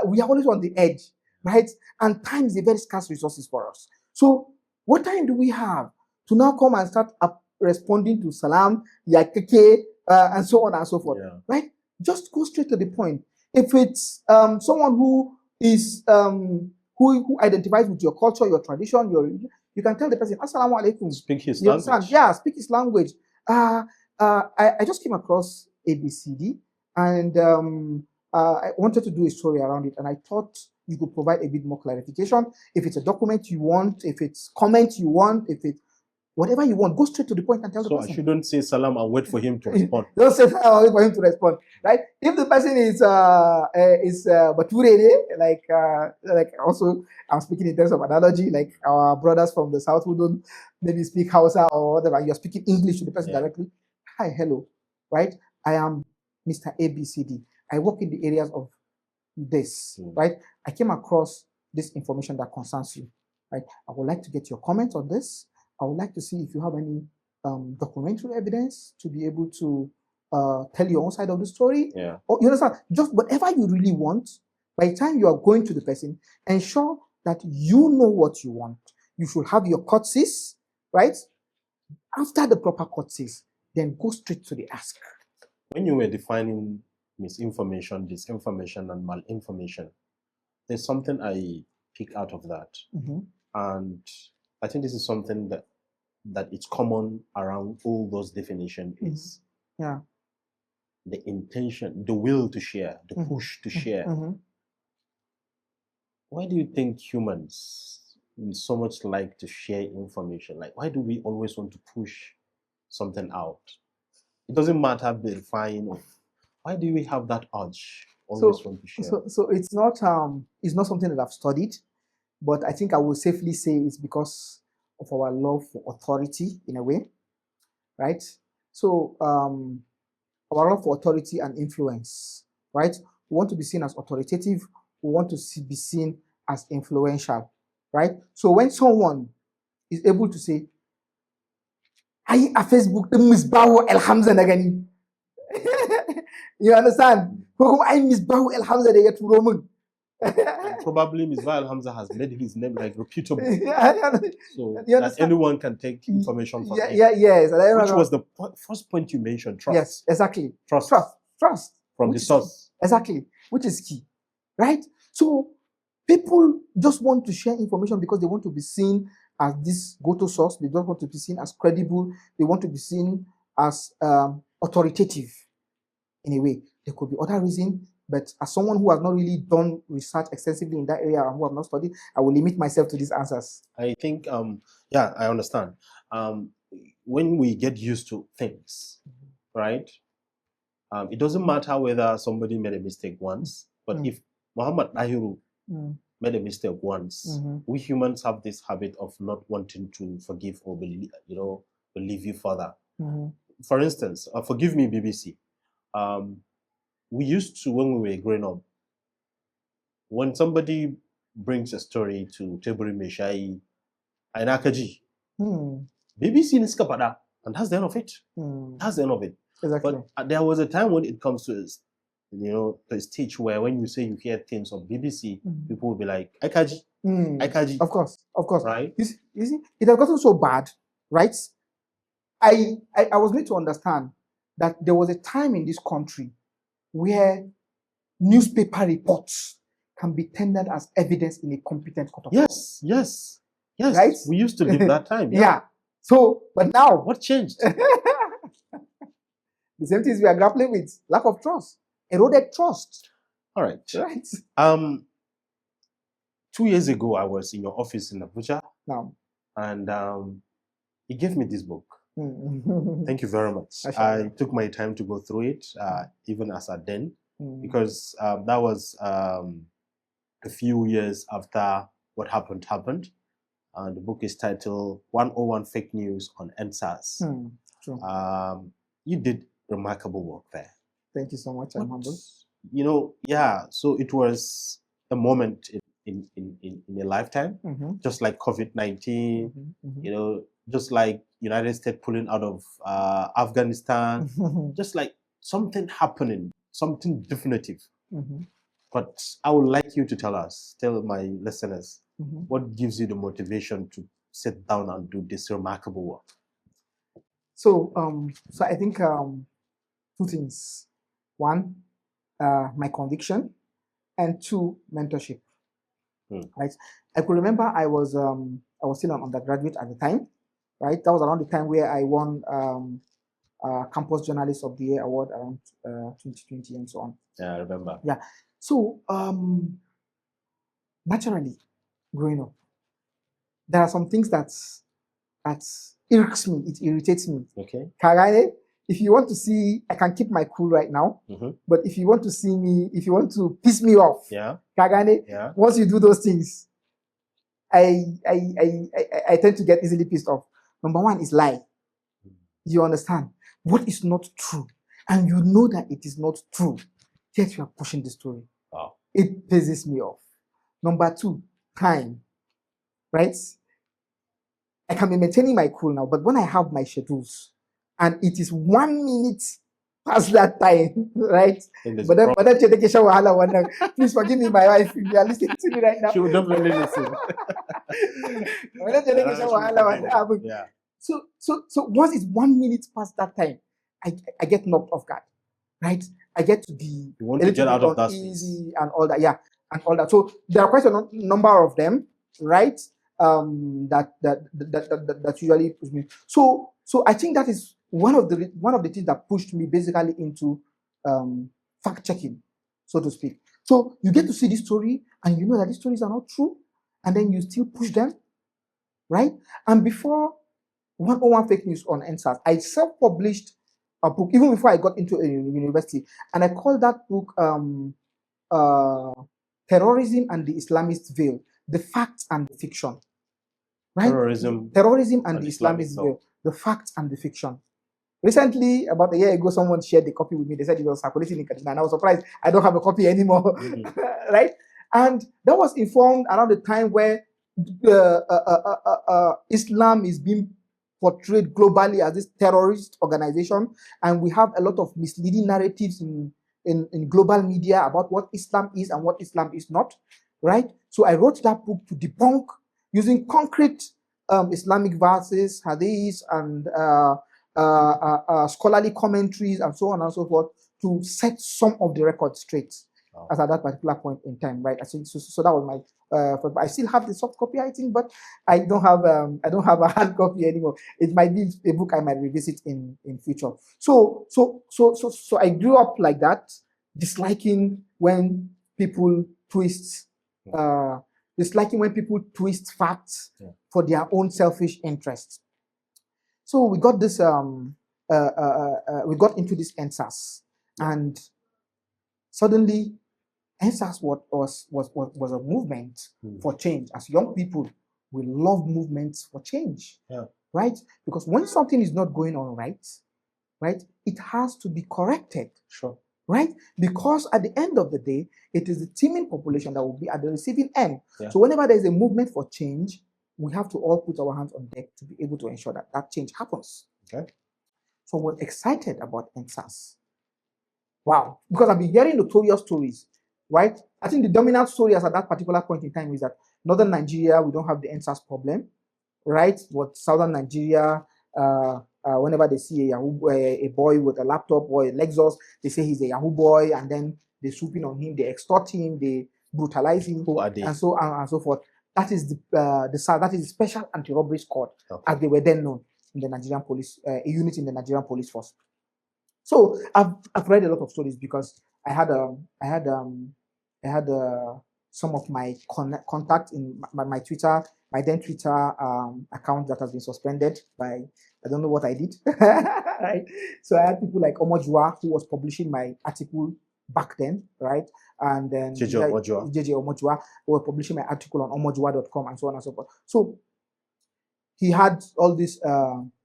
we are always on the edge, right? And time is a very scarce resources for us. So what time do we have to now come and start responding to salam, yakeke, and so on and so forth, Yeah. right? Just go straight to the point. If it's someone who is who identifies with your culture, your tradition, your religion, you can tell the person, Assalamu alaikum. Speak his You understand? language. Yeah, speak his language. I just came across ABCD, and I wanted to do a story around it, and I thought you could provide a bit more clarification. If it's a document you want, if it's comment you want, if it's whatever you want, go straight to the point and tell the So person. I shouldn't say salam and wait for him to respond. Don't say salam and wait for him to respond, right? If the person is Bature, like also I'm speaking in terms of analogy, like our brothers from the south who don't maybe speak Hausa or whatever, you're speaking English to the person directly. Hi, hello, right? I am Mr. ABCD. I work in the areas of this, right? I came across this information that concerns you, right? I would like to get your comments on this. I would like to see if you have any documentary evidence to be able to tell your own side of the story. Yeah. Or you understand, just whatever you really want. By the time you are going to the person, ensure that you know what you want. You should have your courtesies, right? After the proper courtesies, then go straight to the ask. When you were defining misinformation, disinformation, and malinformation, there's something I pick out of that. Mm-hmm. And I think this is something that it's common around all those definitions is the intention, the will to share, the push to share. Mm-hmm. Why do you think humans we so much like to share information? Like, why do we always want to push something out? It doesn't matter verifying or why do we have that urge always want to share? So it's not something that I've studied, but I think I will safely say it's because of our love for authority in a way, right? So our love for authority and influence, right? We want to be seen as authoritative. We want to be seen as influential, right? So when someone is able to say, "I a Facebook misbahu el Hamza nagani," you understand? I misbahu el Hamza de yet Probably Misbah Al-Hamza has made his name like reputable. So that anyone can take information from him. Yes. Which was the first point you mentioned, trust. Yes, exactly. Trust. From the source. Exactly, which is key, right? So people just want to share information because they want to be seen as this go-to source. They don't want to be seen as credible. They want to be seen as authoritative in a way. There could be other reasons. But as someone who has not really done research extensively in that area and who have not studied, I will limit myself to these answers. I think, I understand. When we get used to things, right? It doesn't matter whether somebody made a mistake once, but if Muhammad Dahiru made a mistake once, we humans have this habit of not wanting to forgive or believe you further. For instance, forgive me, BBC. We used to, when we were growing up, when somebody brings a story to Teburi Meshai, Ainakaji, BBC Niskapada, and that's the end of it. That's the end of it. Exactly. But there was a time when it comes to the stage where when you say you hear things on BBC, people will be like, Aikaji, Aikaji. Of course. Right? You see, it has gotten so bad, right? I was made to understand that there was a time in this country where newspaper reports can be tendered as evidence in a competent court of law. Yes. Right? We used to live that time. Yeah. So, but now, what changed? The same things we are grappling with: lack of trust, eroded trust. All right. 2 years ago, I was in your office in Abuja, and he gave me this book. Thank you very much. I took my time to go through it, even as a then. because that was a few years after what happened. The book is titled 101 Fake News on NSAS. True. You did remarkable work there. Thank you so much. I'm humbled. So it was a moment in a lifetime, just like COVID-19, just like United States pulling out of Afghanistan, just like something happening, something definitive. But I would like you to tell my listeners, what gives you the motivation to sit down and do this remarkable work? So I think two things. One, my conviction, and two, mentorship. Right. I could remember I was still an undergraduate at the time. Right. That was around the time where I won Campus Journalist of the Year award around 2020 and so on. Yeah, I remember. Yeah. So naturally, growing up, there are some things that irks me. It irritates me. Okay. Kagane, if you want to see, I can keep my cool right now. But if you want to see me, if you want to piss me off, Kagane, once you do those things, I tend to get easily pissed off. Number one is lie. You understand? What is not true? And you know that it is not true. Yet you are pushing the story. Wow. It pisses me off. Number two, time. Right? I can be maintaining my cool now, but when I have my schedules and it is 1 minute past that time, right? But then, please forgive me, my wife, if you are listening to me right now. She will definitely listen. Yeah. So once it's 1 minute past that time, I get knocked off guard, right? I get to be you want to get out of that easy and all that, and all that. So there are quite a number of them, right? That usually push me. So I think that is one of the things that pushed me basically into fact checking, so to speak. So you get to see this story and you know that these stories are not true, and then you still push them, right? And before 101 Fake News on NSAS, I self-published a book even before I got into a university, and I called that book Terrorism and the Islamist Veil, the Facts and the Fiction. Right? Terrorism and the Islamist Veil, the Facts and the Fiction. Recently, about a year ago, someone shared the copy with me. They said it was circulating in Kaduna, and I was surprised I don't have a copy anymore. Right? And that was informed around the time where Islam is being portrayed globally as this terrorist organization, and we have a lot of misleading narratives in global media about what Islam is and what Islam is not, right? So I wrote that book to debunk, using concrete Islamic verses, hadiths, and scholarly commentaries, and so on and so forth, to set some of the records straight. As at that particular point in time, right? So that was my. I still have the soft copy, I think, but I don't have a hard copy anymore. It might be a book I might revisit in future. So I grew up like that, disliking when people twist facts for their own selfish interests. So we got this. We got into this NSAS, and suddenly NSAS was a movement for change. As young people, we love movements for change, right? Because when something is not going on right, it has to be corrected. Sure. Right? Because at the end of the day, it is the teeming population that will be at the receiving end. Yeah. So whenever there is a movement for change, we have to all put our hands on deck to be able to ensure that that change happens. Okay. So we're excited about NSAS. Wow. Because I've been hearing notorious stories, right? I think the dominant story as at that particular point in time is that Northern Nigeria, we don't have the NSAS problem, right? But Southern Nigeria, whenever they see a boy with a laptop or a Lexus, they say he's a Yahoo boy, and then they swoop in on him, they extort him, they brutalize him, Who are they? and so on and so forth. That is the Special Anti-Robbery Squad, as they were then known in the Nigerian police, a unit in the Nigerian police force. So I've read a lot of stories because I had some of my contact in my Twitter, my then Twitter account that has been suspended by, I don't know what I did. Right? So I had people like Omojua, who was publishing my article back then, right? And then JJ Omojua. JJ Omojua were publishing my article on omojua.com and so on and so forth. So he had all these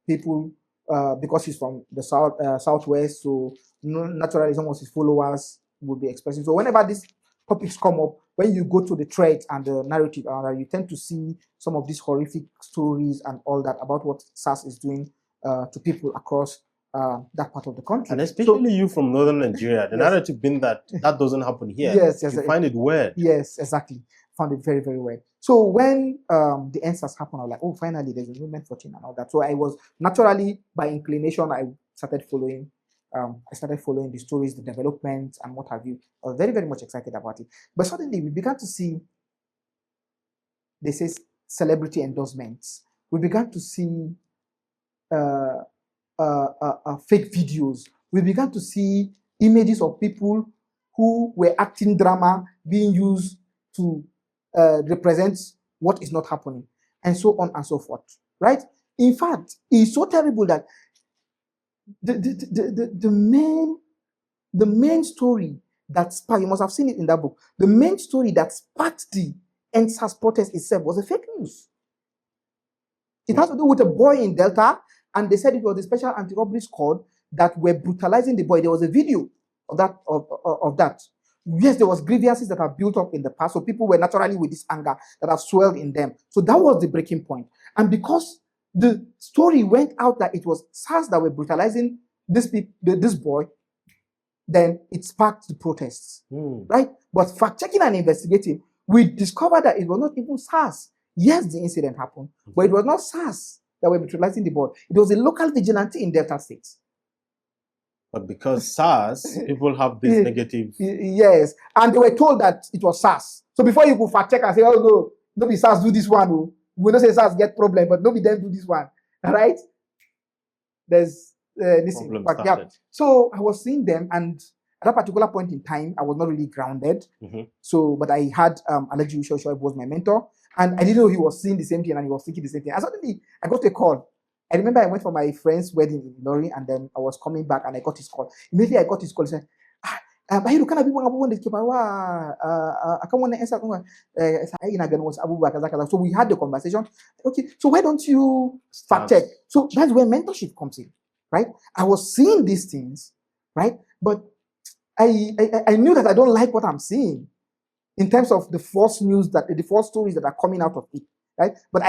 people because he's from the southwest, so naturally some of his followers would be expressing. So whenever these topics come up, when you go to the thread and the narrative, you tend to see some of these horrific stories and all that about what SARS is doing to people across that part of the country. And especially you from northern Nigeria, the narrative being that doesn't happen here. Yes, you find it weird. Yes, exactly. Found it very, very weird. So when the NSAS happened, I was like, oh, finally, there's a movement for change and all that. So I was naturally, by inclination, I started following the stories, the developments, and what have you. I was very, very much excited about it. But suddenly, we began to see, they say, celebrity endorsements. We began to see fake videos. We began to see images of people who were acting drama being used to represent what is not happening, and so on and so forth. Right? In fact, it's so terrible that the main story that sparked, you must have seen it in that book, the main story that sparked the NSAS protest itself was a fake news. It has to do with a boy in Delta, and they said it was the special anti-robbery squad that were brutalizing the boy. There was a video of that. Yes, there was grievances that have built up in the past, so people were naturally with this anger that have swelled in them. So that was the breaking point. And because the story went out that it was SARS that were brutalizing this boy, then it sparked the protests, right? But fact-checking and investigating, we discovered that it was not even SARS. Yes, the incident happened, but it was not SARS that were brutalizing the boy. It was a local vigilante in Delta State. But because SARS, people have this negative... Yes, and they were told that it was SARS. So before you could fact-check and say, oh no, nobody SARS do this one, oh. We don't say SARS get problem, but nobody then do this one, right? There's this impact. Yeah. So I was seeing them, and at that particular point in time, I was not really grounded. So, but I had Alhaji Usho was my mentor, and I didn't know he was seeing the same thing and he was thinking the same thing. And suddenly, I got a call. I remember I went for my friend's wedding in Lori, and then I was coming back, and I got his call. Immediately, I got his call. He said, Dahiru, can I be one of I can't want to answer. So we had the conversation. Okay, so why don't you fact check? So that's where mentorship comes in, right? I was seeing these things, right? But I knew that I don't like what I'm seeing in terms of the false news, the false stories that are coming out of it, right? But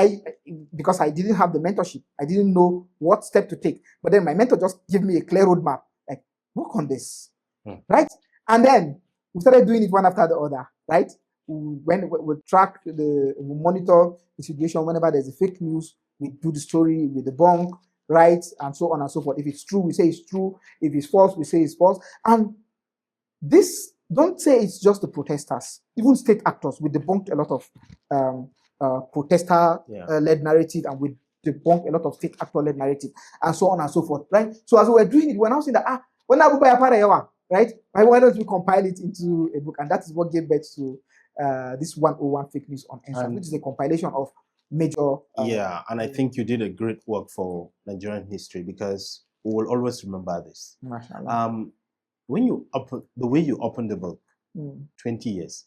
because I didn't have the mentorship, I didn't know what step to take. But then my mentor just gave me a clear roadmap, like, work on this, right? And then we started doing it one after the other, right? We track, we monitor the situation. Whenever there's a fake news, we do the story, we debunk, right? And so on and so forth. If it's true, we say it's true. If it's false, we say it's false. And this, don't say it's just the protesters. Even state actors, we debunked a lot of protester-led narrative, and we debunked a lot of state actor-led narrative, and so on and so forth, right? So as we were doing it, we're now saying that, right? Why don't we compile it into a book? And that is what gave birth to this 101 Fake News on NSAS, which is a compilation of major... and I think you did a great work for Nigerian history, because we will always remember this. When you the way you open the book, 20 years,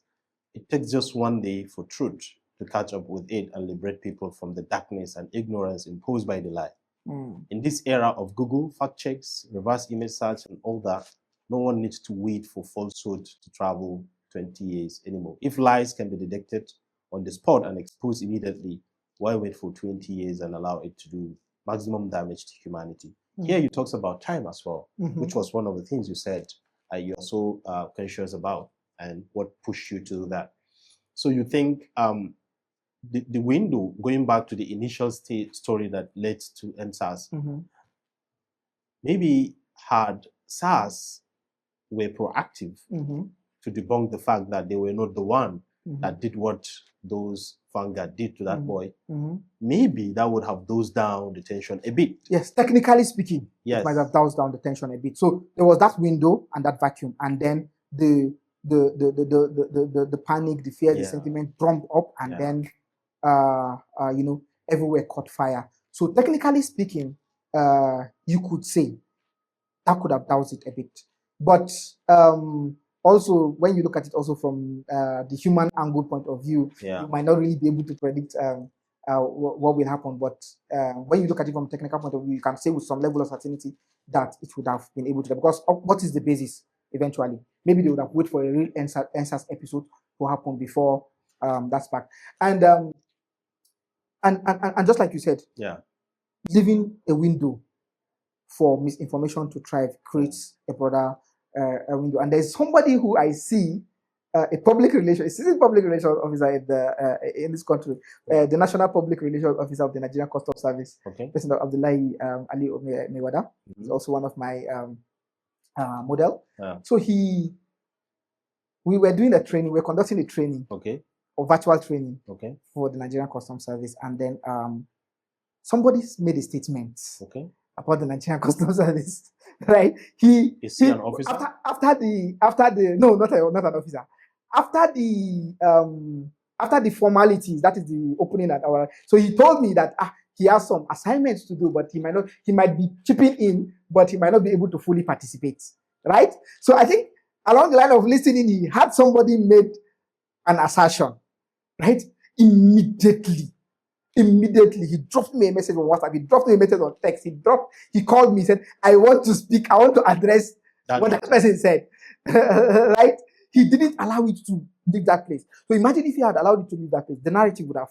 it takes just one day for truth to catch up with it and liberate people from the darkness and ignorance imposed by the lie. In this era of Google, fact checks, reverse image search, and all that, no one needs to wait for falsehood to travel 20 years anymore. If lies can be detected on the spot and exposed immediately, why wait for 20 years and allow it to do maximum damage to humanity? Here you talks about time as well, which was one of the things you said you're so conscious about, and what pushed you to do that. So you think the window, going back to the initial story that led to NSAS, maybe had SARS were proactive to debunk the fact that they were not the one that did what those Vanguard did to that boy, maybe that would have dosed down the tension a bit. Yes, technically speaking, it might have dosed down the tension a bit. So there was that window and that vacuum, and then the panic, the fear, the sentiment drummed up, and then everywhere caught fire. So technically speaking, you could say that could have doused it a bit. But also, when you look at it also from the human angle point of view, you might not really be able to predict what will happen. But when you look at it from a technical point of view, you can say with some level of certainty that it would have been able to. Because what is the basis eventually? Maybe they would have waited for a real answers episode to happen before that spark. And just like you said, leaving a window for misinformation to thrive creates a broader window. And there's somebody who I see, a public relations officer in this country, the National Public Relations Officer of the Nigerian Customs Service, President Abdullahi Ali Mewada, is also one of my model. So we were doing a training, we were conducting a training, or virtual training, for the Nigerian Customs Service, and then somebody made a statement about the Nigerian Customs Service, right? Is he an officer? After the no, not an officer. After the formalities, that is the opening at our. So he told me that he has some assignments to do, but he might be chipping in, but he might not be able to fully participate, right? So I think along the line of listening, he had somebody made an assertion, right? Immediately, he dropped me a message on WhatsApp. He dropped me a message on text. He called me, said, I want to speak. I want to address what that person said, right? He didn't allow it to leave that place. So imagine if he had allowed it to leave that place, the narrative would have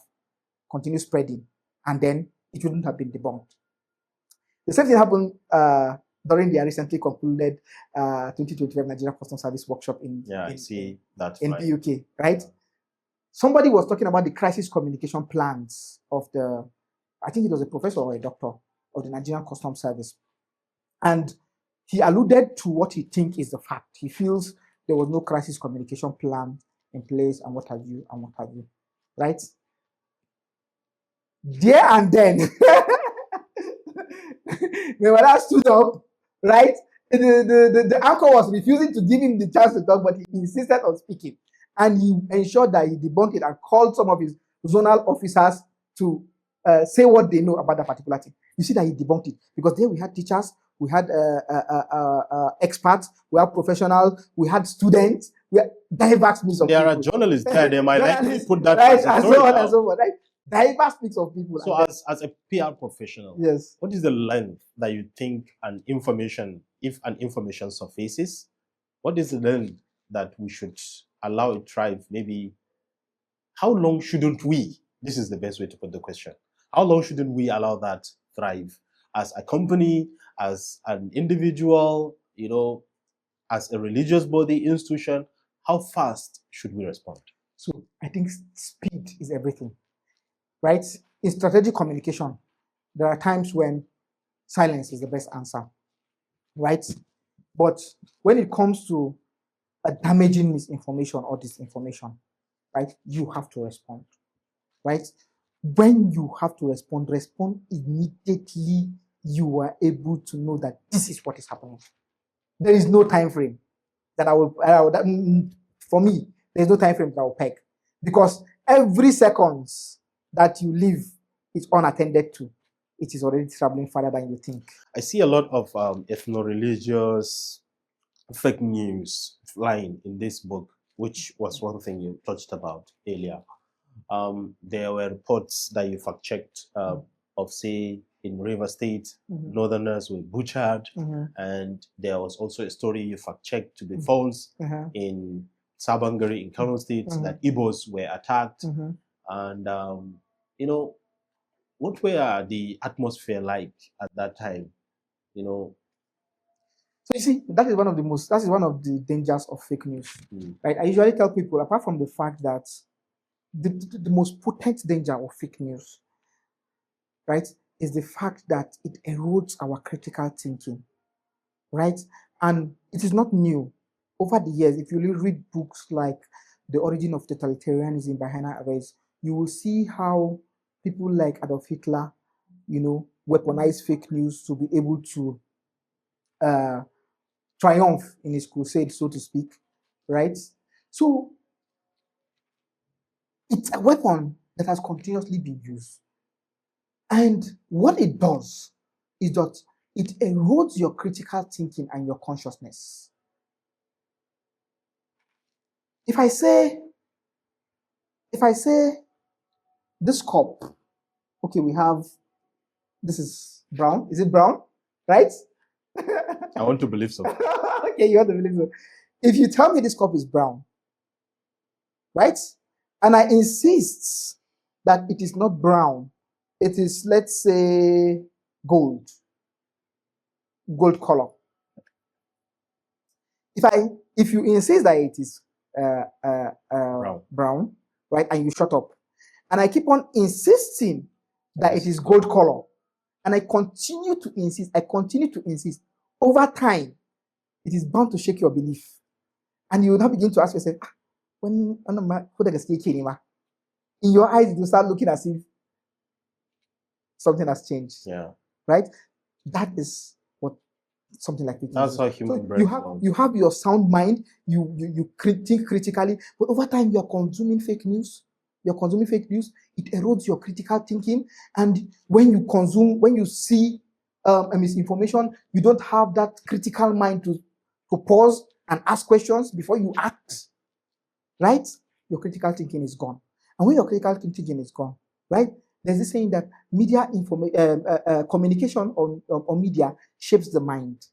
continued spreading, and then it wouldn't have been debunked. The same thing happened during the recently concluded 2025 Nigerian Customs Service workshop in the UK, right? Somebody was talking about the crisis communication plans of I think it was a professor or a doctor of the Nigerian Customs Service. And he alluded to what he thinks is the fact. He feels there was no crisis communication plan in place and what have you, right? There and then, when I stood up, right, the anchor was refusing to give him the chance to talk, but he insisted on speaking. And he ensured that he debunked it and called some of his zonal officers to say what they know about that particular thing. You see that he debunked it, because there we had teachers, we had experts, we had professionals, we had students, we had diverse mix of people. There are journalists there, they might likely put that right, and so on and so forth, right? Diverse mix of people. So as a PR professional, yes, what is the length that you think if an information surfaces, what is the length that we should allow it thrive? Maybe how long shouldn't we? This is the best way to put the question. How long shouldn't we allow that thrive as a company, as an individual, as a religious body, institution? How fast should we respond? So I think speed is everything, right? In strategic communication, there are times when silence is the best answer, right? But when it comes to a damaging misinformation or disinformation, right, you have to respond, right? When you have to respond immediately. You are able to know that this is what is happening. There is no time frame that for me, there's no time frame that I will peg, because every second that you live is unattended to. It is already traveling farther than you think. I see a lot of ethno-religious fake news flying in this book, which was one thing you touched about earlier. There were reports that you fact-checked of, say, in River State, Northerners were butchered, and there was also a story you fact-checked to be false in Sabangari in Kano State, that Igbos were attacked. And, what were the atmosphere like at that time? So you see, that is one of the dangers of fake news, right? I usually tell people, apart from the fact that the most potent danger of fake news, right, is the fact that it erodes our critical thinking, right? And it is not new. Over the years, if you read books like The Origin of Totalitarianism by Hannah Arendt, you will see how people like Adolf Hitler, weaponized fake news to be able to triumph in his crusade, so to speak, right? So it's a weapon that has continuously been used. And what it does is that it erodes your critical thinking and your consciousness. If I say this cup, okay, we have, this is brown. Is it brown? Right? I want to believe so. Okay, you want to believe so. If you tell me this cup is brown, right? And I insist that it is not brown, it is, let's say, gold color. If you insist that it is brown, right, and you shut up, and I keep on insisting that it is gold color, and I continue to insist, over time, it is bound to shake your belief. And you will now begin to ask yourself, in your eyes, you start looking as if something has changed. Yeah. Right? That is what something like it. That's how human brain. You have your sound mind, you think critically, but over time you are consuming fake news. It erodes your critical thinking. And when you see a misinformation, you don't have that critical mind to pause and ask questions before you act. Right? Your critical thinking is gone. And when your critical thinking is gone, right, there's this saying that media communication on media shapes the mind,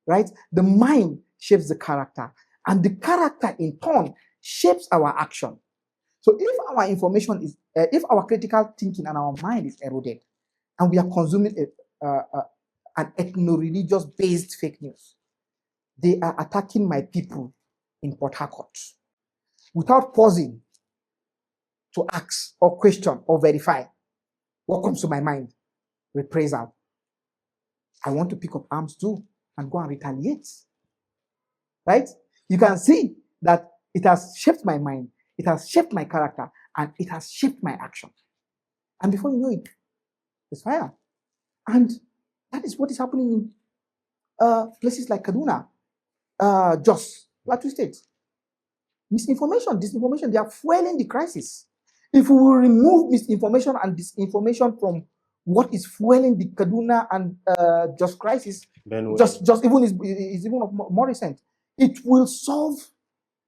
right? The mind shapes the character, and the character in turn shapes our action. So if our information is, if our critical thinking and our mind is eroded, and we are consuming an ethno-religious based fake news, they are attacking my people in Port Harcourt without pausing to ask or question or verify. What comes to my mind? Reprisal. I want to pick up arms too and go and retaliate. Right? You can see that it has shaped my mind, it has shaped my character, and it has shaped my action. And before you know it, it's fire. And that is what is happening in places like Kaduna, Jos, Plateau State. Misinformation, disinformation, they are fueling the crisis. If we will remove misinformation and disinformation from what is fueling the Kaduna and Jos crisis, just even is even more recent, it will solve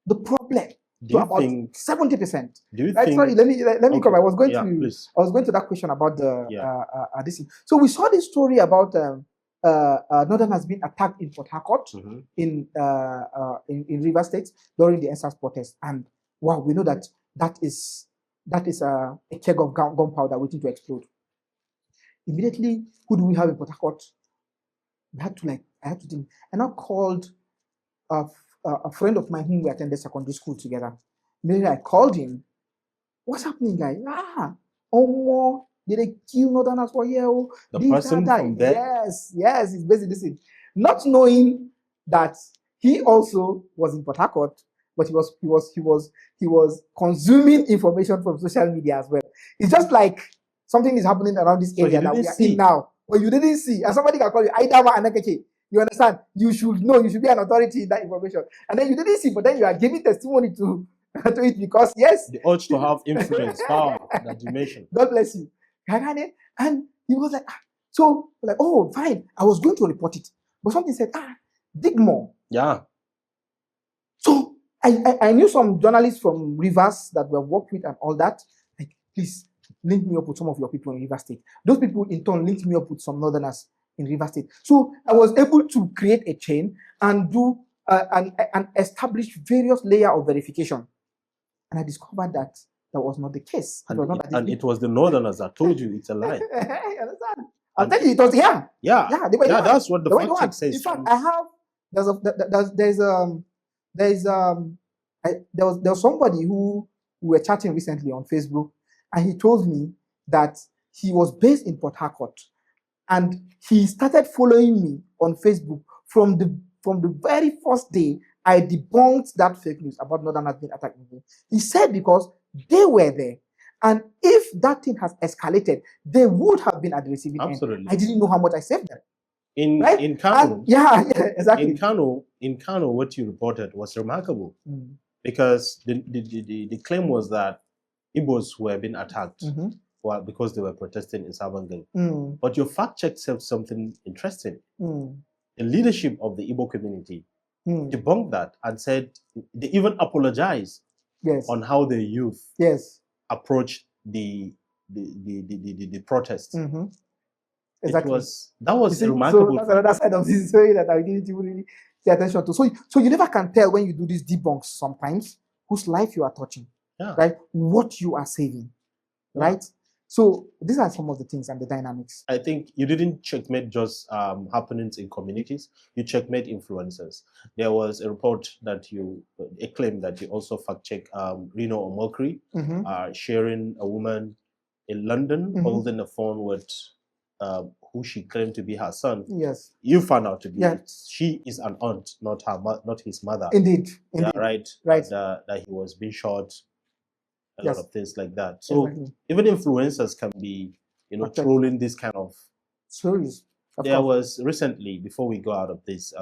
the problem to about 70%. Do you right? think? Sorry, let me come. I was going to that question about the this. So we saw this story about Northern has been attacked in Port Harcourt, in Rivers State during the NSAS protest, and wow, we know that is a keg of gunpowder waiting to explode. Immediately, who do we have in Port Harcourt? I had to think. And I called a friend of mine whom we attended secondary school together. Immediately, I called him. What's happening, guy? Did they kill Northerners for you? The person from there? Yes, it's basically this thing. Not knowing that he also was in Port Harcourt, but he was consuming information from social media as well. It's just like something is happening around this area that we are in now, but you didn't see, and somebody can call you Aidama Anakeche. You understand? You should know. You should be an authority in that information, and then you didn't see, but then you are giving testimony to it because yes, the urge to have influence, power that you mentioned. God bless you. And he was like, oh, fine. I was going to report it, but something said, dig more. Yeah. So I knew some journalists from Rivers that were worked with and all that. Like, please link me up with some of your people in Rivers State. Those people in turn linked me up with some Northerners in Rivers State. So I was able to create a chain and do and establish various layers of verification. And I discovered that was not the case. It was the Northerners that told you it's a lie. You understand? I'll tell you, it was Yeah, that's what the fact check says. In fact, I have there was somebody who we were chatting recently on Facebook, and he told me that he was based in Port Harcourt, and he started following me on Facebook from the very first day I debunked that fake news about Northerners being attacked. He said because they were there, and if that thing has escalated, they would have been at the receiving end. Absolutely. I didn't know how much I saved them. In Kano, exactly. In Kano, what you reported was remarkable because the claim was that Igbos were being attacked because they were protesting in Sabangal. But your fact check said something interesting. The leadership of the Igbo community debunked that and said they even apologized Yes. on how the youth Yes. approached the protests. Mm-hmm. Exactly. That was so remarkable. that's another side of this story that I didn't even really pay attention to. So you never can tell when you do these debunks sometimes whose life you are touching, Yeah. right? What you are saving, Yeah. right? So these are some of the things and the dynamics. I think you didn't checkmate just happenings in communities. You checkmate influencers. There was a report that a claim that you also fact check Reno Omokri sharing a woman in London holding a phone with who she claimed to be her son. Yes. You found out to be she is an aunt, not his mother. Indeed. Yeah, right. Right. That he was being shot. A lot of things like that. So even influencers can be, trolling this kind of stories. There was recently, before we go out of this,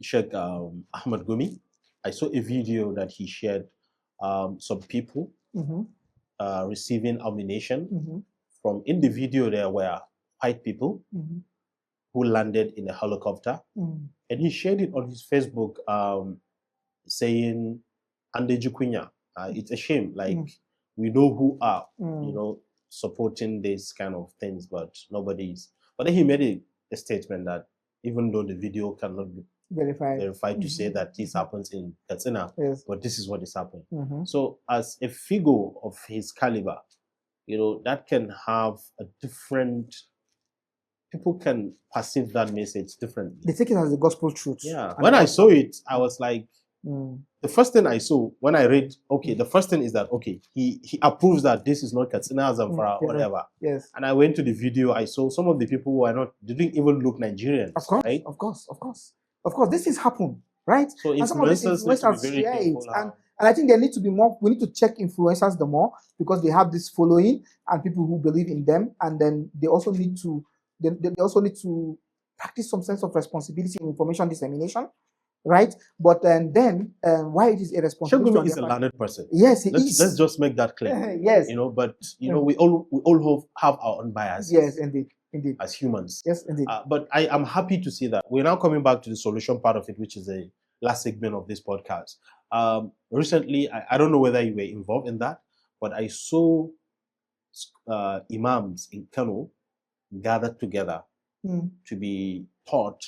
Sheikh Ahmad Gumi. I saw a video that he shared. Some people receiving ammunition from. In the video, there were white people who landed in a helicopter, and he shared it on his Facebook, saying, "Ande Jukunya." It's a shame. Like we know who are, supporting these kind of things, but nobody's. But then he made a statement that even though the video cannot be verified to say that this happens in Katsina, but this is what is happening. So as a figure of his caliber, that can have a different. People can perceive that message differently. They take it as the gospel truth. Yeah. When I saw it, I was like, the first thing I saw when I read, the first thing is that, he approves that this is not Katsina, Zamfara, whatever. Yes. And I went to the video, I saw some of the people who didn't even look Nigerians. Of course, right? Of course. This is happen, right? So influencers need to be very careful. And I think there need to be more, we need to check influencers the more because they have this following and people who believe in them. And then they also need to practice some sense of responsibility in information dissemination, right? But then why it is irresponsible? Shogumi is a learned person. Yes, he is. Let's just make that clear. Yes. But we all have our own biases. Yes, indeed. As humans. Yes, indeed. But I am happy to see that we're now coming back to the solution part of it, which is the last segment of this podcast. Recently, I don't know whether you were involved in that, but I saw imams in Kano gathered together to be taught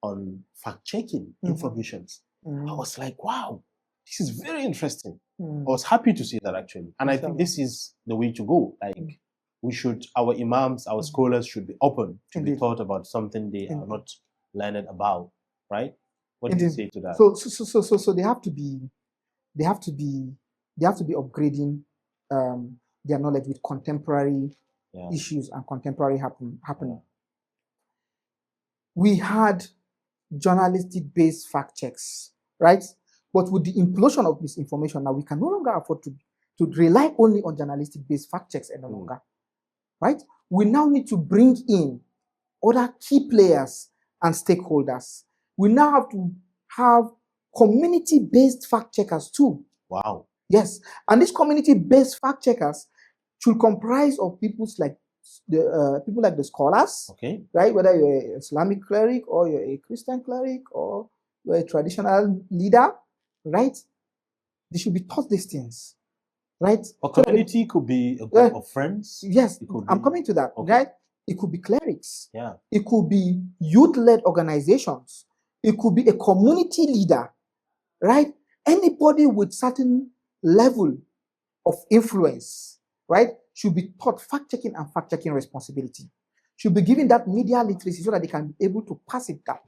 on fact-checking informations. I was like, wow, this is very interesting. I was happy to see that actually. And I think this is the way to go. Like our imams, our scholars should be open to be taught about something they are not learned about, right? What do you say to that? So they have to be upgrading their knowledge with contemporary issues and contemporary happening. We had journalistic-based fact checks, right? But with the implosion of misinformation, now we can no longer afford to rely only on journalistic-based fact checks any longer, right? We now need to bring in other key players and stakeholders. We now have to have community-based fact checkers too. Wow. Yes, and these community-based fact checkers should comprise of people like the scholars, right? Whether you're an Islamic cleric or you're a Christian cleric or you're a traditional leader, right? They should be taught these things, right? A community could be a group of friends. Yes, I'm coming to that, right? It could be clerics. Yeah. It could be youth-led organizations. It could be a community leader, right? Anybody with certain level of influence, right, should be taught fact-checking and fact-checking responsibility. Should be given that media literacy so that they can be able to pass it down.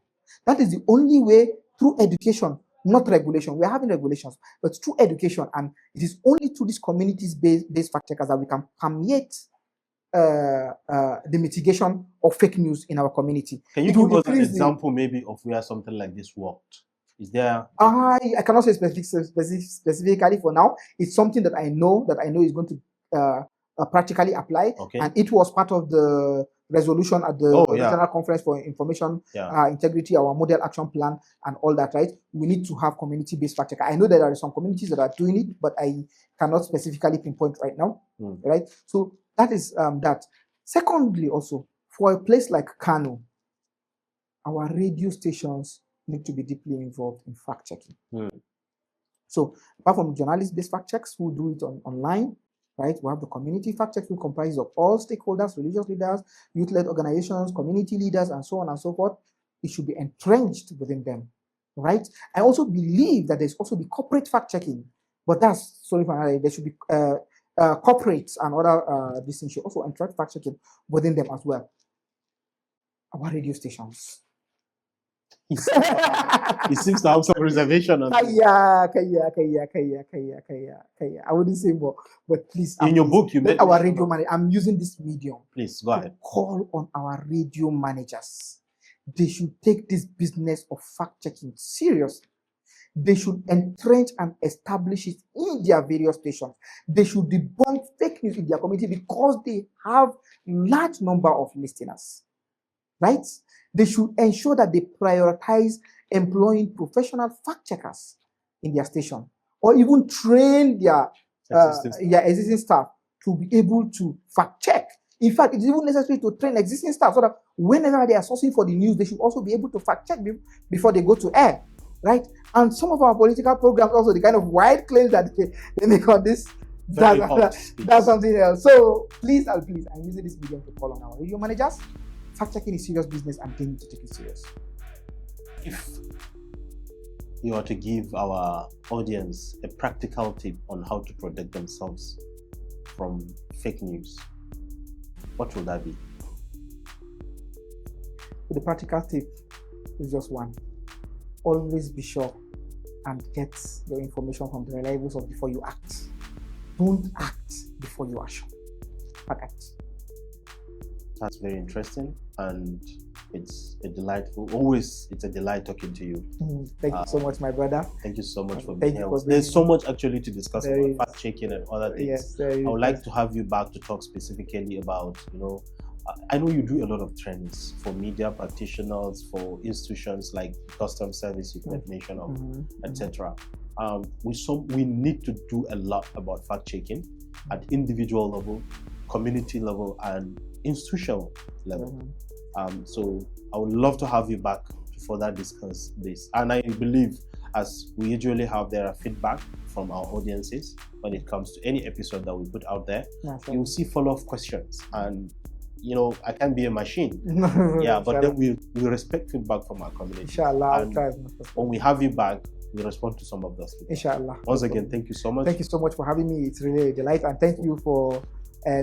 That is the only way through education, not regulation. We are having regulations, but through education, and it is only through these communities-based fact-checkers that we can permeate the mitigation of fake news in our community. Can you give us an example maybe of where something like this worked? Is there? I cannot say specifically for now. It's something that I know is going to practically apply, and it was part of the resolution at the Regional Conference for Information Integrity, our model action plan, and all that. Right? We need to have community-based fact checker. I know that there are some communities that are doing it, but I cannot specifically pinpoint right now. Right? So that is that. Secondly, also for a place like Kano, our radio stations need to be deeply involved in fact checking. So apart from journalist-based fact checks who do it online, right? We have the community fact checks who comprise of all stakeholders, religious leaders, youth-led organizations, community leaders, and so on and so forth. It should be entrenched within them, right? I also believe that there's also the corporate fact checking, but that's sorry for another. There should be corporates and other these things should also entrench fact checking within them as well. Our radio stations. He seems to have some reservation on this. I wouldn't say more, but please. In your book, you made our radio manager. I'm using this medium. Please go ahead. Call on our radio managers. They should take this business of fact checking seriously. They should entrench and establish it in their various stations. They should debunk fake news in their community because they have large number of listeners, right? They should ensure that they prioritize employing professional fact checkers in their station, or even train their existing staff to be able to fact check. In fact, it's even necessary to train existing staff so that whenever they are sourcing for the news, they should also be able to fact check before they go to air, right? And some of our political programs also, the kind of wide claims that they make on this, that's something else. So please, I'm using this medium to call on our radio managers. Fact checking is serious business and they need to take it serious. If you are to give our audience a practical tip on how to protect themselves from fake news, what will that be? The practical tip is just one. Always be sure and get your information from the reliable source before you act. Don't act before you are sure. Act. That's very interesting, and it's a delight talking to you. Thank you so much, my brother. Thank you so much for being here. There's so much actually to discuss about fact checking and other things. Yes, I would like to have you back to talk specifically about, I know you do a lot of trainings for media practitioners, for institutions like customs service you could mention of, etc. We need to do a lot about fact checking at individual level, community level, and institutional level. So I would love to have you back to further discuss this. And I believe, as we usually have, there are feedback from our audiences when it comes to any episode that we put out there. You'll see follow-up questions, and I can't be a machine. But then we respect feedback from our community. Inshallah. When we have you back, we respond to some of those feedback. Inshallah. Once again, thank you so much. Thank you so much for having me. It's really a delight, and thank you for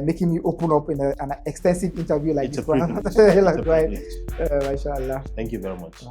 making me open up in an extensive interview like this one. It's a privilege. Inshallah. Thank you very much.